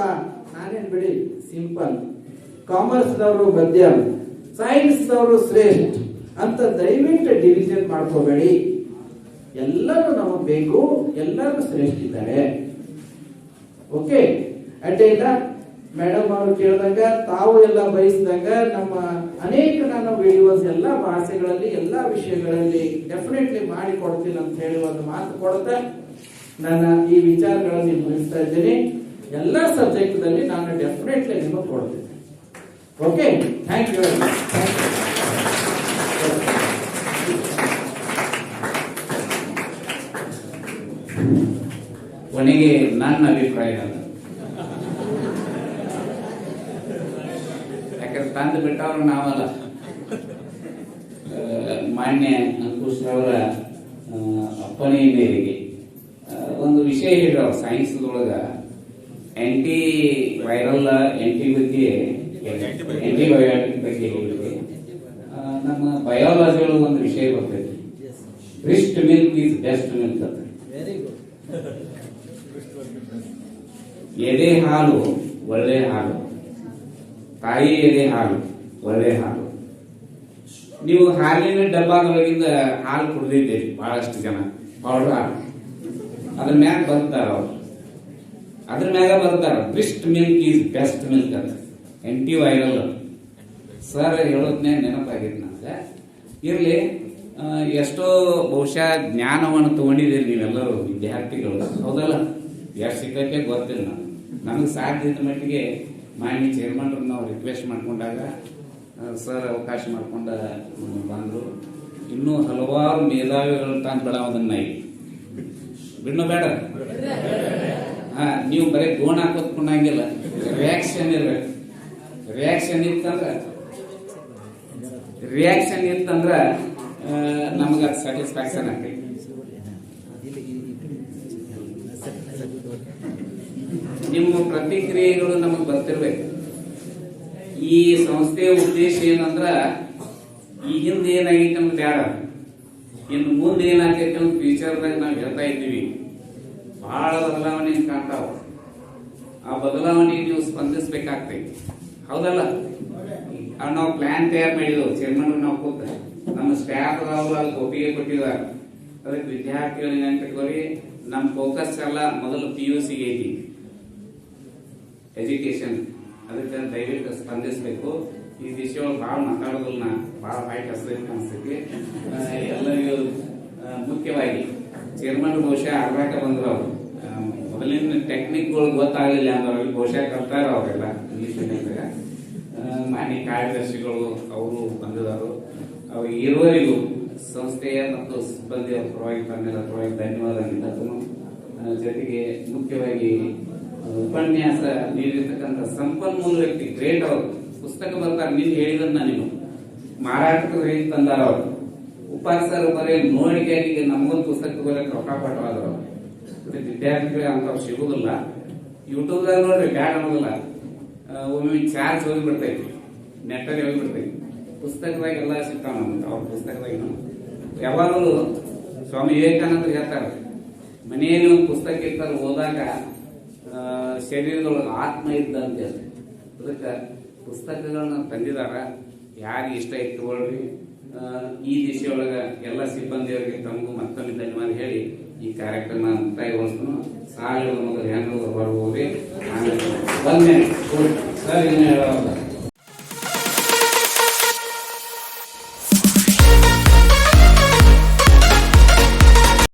ನಾನೇನ್ ಬಿಡಿ ಸಿಂಪಲ್, ಕಾಮರ್ಸ್ನವರು ಮಧ್ಯಮ, ಸೈನ್ಸ್ನವರು ಶ್ರೇಷ್ಠ ಅಂತ ದಯವಿಟ್ಟು ಡಿವಿಷನ್ ಮಾಡ್ಕೋಬೇಡಿ. ಎಲ್ಲರೂ ನಮಗೆ ಬೇಕು, ಎಲ್ಲರೂ ಶ್ರೇಷ್ಠ ಇದ್ದಾರೆ. ಓಕೆ, ಅಡ್ಡ ಇಲ್ಲ. ಮೇಡಮ್ ಅವರು ಕೇಳಿದಾಗ, ತಾವು ಎಲ್ಲ ಬಯಸಿದಾಗ ನಮ್ಮ ಅನೇಕ ನನ್ನ ವಿಡಿಯೋಸ್ ಎಲ್ಲ ಭಾಷೆಗಳಲ್ಲಿ ಎಲ್ಲ ವಿಷಯಗಳಲ್ಲಿ ಡೆಫಿನೆಟ್ಲಿ ಮಾಡಿ ಕೊಡ್ತೀನಿ ಅಂತ ಹೇಳಿ ಒಂದು ಮಾತು ಕೊಡುತ್ತೆ. ನಾನು ಈ ವಿಚಾರಗಳಲ್ಲಿ ಮುಗಿಸ್ತಾ ಇದ್ದೀನಿ. ಎಲ್ಲ ಸಬ್ಜೆಕ್ಟ್ ದಲ್ಲಿ ನಾನು ಡೆಫಿನೆಟ್ಲಿ ನಿಮಗೆ ಕೊಡ್ತೀನಿ. Okay, thank you very much. Thank you. ಕೊನೆಗೆ ನನ್ನ ಅಭಿಪ್ರಾಯ ಅಲ್ಲ, ಯಾಕಂದ್ರೆ ತಂದು ಬಿಟ್ಟವ್ರು ನಾವಲ್ಲ. ಮಾನ್ಯ ಅಂಕುಶ್ ಅವರ ಅಪ್ಪಣೆ ಮೇರೆಗೆ ಒಂದು ವಿಷಯ ಹೇಳಿದ್ರು ಸೈನ್ಸ್ದೊಳಗ, ಆಂಟಿ ವೈರಲ್ ಆಂಟಿಬಯೋಟಿಕ್ ಬಗ್ಗೆ ಹೇಳಿದ್ರೆ ನಮ್ಮ ಬಯಾಲಜಿ ಒಳಗೆ ಒಂದು ವಿಷಯ ಬರ್ತೈತಿ, breast milk is best milk ಅಂತ. ಎದೆ ಹಾಲು ಒಳ್ಳೆ ಹಾಲು, ತಾಯಿ ಎದೆ ಹಾಲು ಒಳ್ಳೆ ಹಾಲು. ನೀವು ಹಾಲಿನ ಡಬ್ಬದೊಳಗಿಂದ ಹಾಲು ಕುಡಿದಿದ್ದೀರಿ ಬಹಳಷ್ಟು ಜನ, ಪೌಡರ್ ಹಾಲು. ಅದ್ರ ಮ್ಯಾಗ ಬರ್ತಾರ ಅವ್ರು, ಅದ್ರ ಮ್ಯಾಗ ಬರ್ತಾರ breast milk is best milk ಅಂತ. ಆಂಟಿ ವೈರಲ್ ಸರ್ ಹೇಳೋದ್ನೇ ನೆನಪಾಗಿತ್ತು ನನಗೆ. ಇರ್ಲಿ, ಎಷ್ಟೋ ಬಹುಶಃ ಜ್ಞಾನವನ್ನು ತಗೊಂಡಿದ್ದೀರಿ ನೀವೆಲ್ಲರೂ ವಿದ್ಯಾರ್ಥಿಗಳು, ಹೌದಲ್ಲ? ಎಷ್ಟು ಸಿಕ್ಕಕ್ಕೆ ಗೊತ್ತಿಲ್ಲ. ನನಗೆ ಸಾಧ್ಯದ ಮಟ್ಟಿಗೆ ಮಾನ್ಯ ಚೇರ್ಮನ್ ನಾವು ರಿಕ್ವೆಸ್ಟ್ ಮಾಡ್ಕೊಂಡಾಗ ಸರ್ ಅವಕಾಶ ಮಾಡ್ಕೊಂಡ ಬಂದರು. ಇನ್ನೂ ಹಲವಾರು ಮೇಧಾವಿಗಳು ತಂದು ಬಿಡೋದನ್ನ ಬಿಡ್ನೋ ಬೇಡ. ನೀವು ಬರೀ ಗೋಣ ಹಾಕೋದ್ಕೊಂಡಂಗಿಲ್ಲ, ರಿಯಾಕ್ಷನ್ ಇರ್ಬೇಕು. ರಿಯಾಕ್ಷನ್ ಇತ್ತಂದ್ರ ನಮಗ ಸ್ಯಾಟಿಸ್ಫ್ಯಾಕ್ಷನ್ ಆಗ್ತೈತಿ. ನಿಮ್ಮ ಪ್ರತಿಕ್ರಿಯೆಗಳು ನಮಗ್ ಬರ್ತಿರ್ಬೇಕು. ಈ ಸಂಸ್ಥೆಯ ಉದ್ದೇಶ ಏನಂದ್ರ ಈ ಹಿಂದೆ ಏನಾಗೈತೆ ನಮ್ಗೆ ಬೇಡ, ಇನ್ನು ಮುಂದೆ ಏನಾಗೈತೆ ಅಂತ ಫ್ಯೂಚರ್ದಾಗ ನಾವು ಹೇಳ್ತಾ ಇದ್ದೀವಿ. ಬಹಳ ಬದಲಾವಣೆ ಕಾಣ್ತಾವ. ಆ ಬದಲಾವಣೆಗೆ ನೀವು ಸ್ಪಂದಿಸ್ಬೇಕಾಗ್ತೈತಿ, ಹೌದಲ್ಲ? ನಾವು ಪ್ಲಾನ್ ತಯಾರು ಮಾಡಿದ್ವು, ಚೇರ್ಮನ್ ನಾವು ಕೂತ ನಮ್ಮ ಸ್ಟಾಫ್ ಅವರು ಅದಕ್ಕೆ ಒಪ್ಪಿಗೆ ಕೊಟ್ಟಿದ್ದಾರೆ. ಅದಕ್ಕೆ ವಿದ್ಯಾರ್ಥಿಗಳು ನೆನಪಿಟ್ಕೊಳ್ಳಿ, ನಮ್ಮ ಫೋಕಸ್ ಎಲ್ಲ ಮೊದಲು PUC ಐತಿ, ಎಜುಕೇಶನ್. ಅದಕ್ಕೆ ದಯವಿಟ್ಟು ಸ್ಪಂದಿಸಬೇಕು. ಈ ವಿಷಯ ಬಹಳ ಮಾತಾಡೋದಿಲ್ಲ, ಬಹಳ ಫೈಟ್ ಅನಿಸ್ತೈತಿ ಎಲ್ಲರಿಗೂ. ಮುಖ್ಯವಾಗಿ ಚೇರ್ಮನ್ ಬಹುಶಃ ಅರ್ಧಾಕ ಬಂದ್ರು, ಅವರು ಮೊದಲಿನ ಟೆಕ್ನಿಕ್ಗಳು ಗೊತ್ತಾಗಲಿಲ್ಲ ಅಂದ್ರೆ ಅವ್ರಿಗೆ ಬಹುಶಃ ಕಲ್ತಾರ ಅವರೆಲ್ಲ ಇಂಗ್ಲಿಷ್ ಮೀಡಿಯಂದಾಗ. ಮಾನ್ಯ ಕಾರ್ಯದರ್ಶಿಗಳು ಅವರು ಬಂದಿದ್ದಾರೆ. ಅವ್ರು ಇರುವವರೆಗೂ ಸಂಸ್ಥೆಯ ಮತ್ತು ಸಿಬ್ಬಂದಿಯ ಪರವಾಗಿ ತಮ್ಮೆಲ್ಲ ಪರವಾಗಿ ಧನ್ಯವಾದ ನೀಡೋದು. ಜೊತೆಗೆ ಮುಖ್ಯವಾಗಿ ಉಪನ್ಯಾಸ ನೀಡಿರ್ತಕ್ಕಂಥ ಸಂಪನ್ಮೂಲ ವ್ಯಕ್ತಿ, ಗ್ರೇಟ್ ಅವರು. ಪುಸ್ತಕ ಬರ್ತಾರೆ, ನಿನ್ನೆ ಹೇಳಿದನ್ನ ನೀವು ಮಾರಾಟಕ್ಕೆ ಹೇಳಿ ತಂದಾರ ಅವರು. ಉಪಾಸರು ಬರೀ ನೋಡಿಕೆಗೆ ನಮಗೊಂದು ಪುಸ್ತಕ ಬರೋಕೆ ರೊಕ್ಕ ಪಟ್ಟವಾದ್ರು. ವಿದ್ಯಾರ್ಥಿಗಳಿಗೆ ಅಂತವ್ರು ಸಿಗುದಿಲ್ಲ. ಯೂಟ್ಯೂಬ್ದಾಗ ನೋಡ್ರಿ, ಬ್ಯಾಡ್ ಅನ್ನೋದಿಲ್ಲ. ಒಮ್ಮೆ ಚಾರ್ಜ್ ಹೋಗಿಬಿಡ್ತೈತಿ, ನೆಟ್ಟಲ್ಲಿ ಹೋಗಿಬಿಡ್ತೈತಿ. ಪುಸ್ತಕದಾಗ ಎಲ್ಲ ಸಿಗ್ತಾವ ನಮ್ಗೆ. ಅವ್ರ ಪುಸ್ತಕದಾಗ ಯಾವಾಗಲೂ ಸ್ವಾಮಿ ವಿವೇಕಾನಂದ ಹೇಳ್ತಾರೆ, ಮನೆಯಲ್ಲಿ ಒಂದು ಪುಸ್ತಕ ಇರ್ತಾರೆ, ಓದಾಗ ಶರೀರದೊಳಗೆ ಆತ್ಮ ಇದ್ದ ಅಂತ ಹೇಳಿ. ಅದಕ್ಕೆ ಪುಸ್ತಕಗಳನ್ನ ತಂದಿದಾರ. ಯಾರಿಗೆ ಇಷ್ಟ ಇಟ್ಕೊಳ್ರಿ. ಈ ದಿಶೆಯೊಳಗೆ ಎಲ್ಲ ಸಿಬ್ಬಂದಿಯವರಿಗೆ ತಮಗೂ ಮತ್ತೊಮ್ಮೆ ಧನ್ಯವಾದ ಹೇಳಿ ಈ ಕಾರ್ಯಕ್ರಮ ಮುಕ್ತಾಯಗೊಳಿಸ್ತು. ಸಾಲ ಮೊದಲು ಹೆಣ್ಣು ಬರ್ಬೋದ್ರಿ. ಬಂದ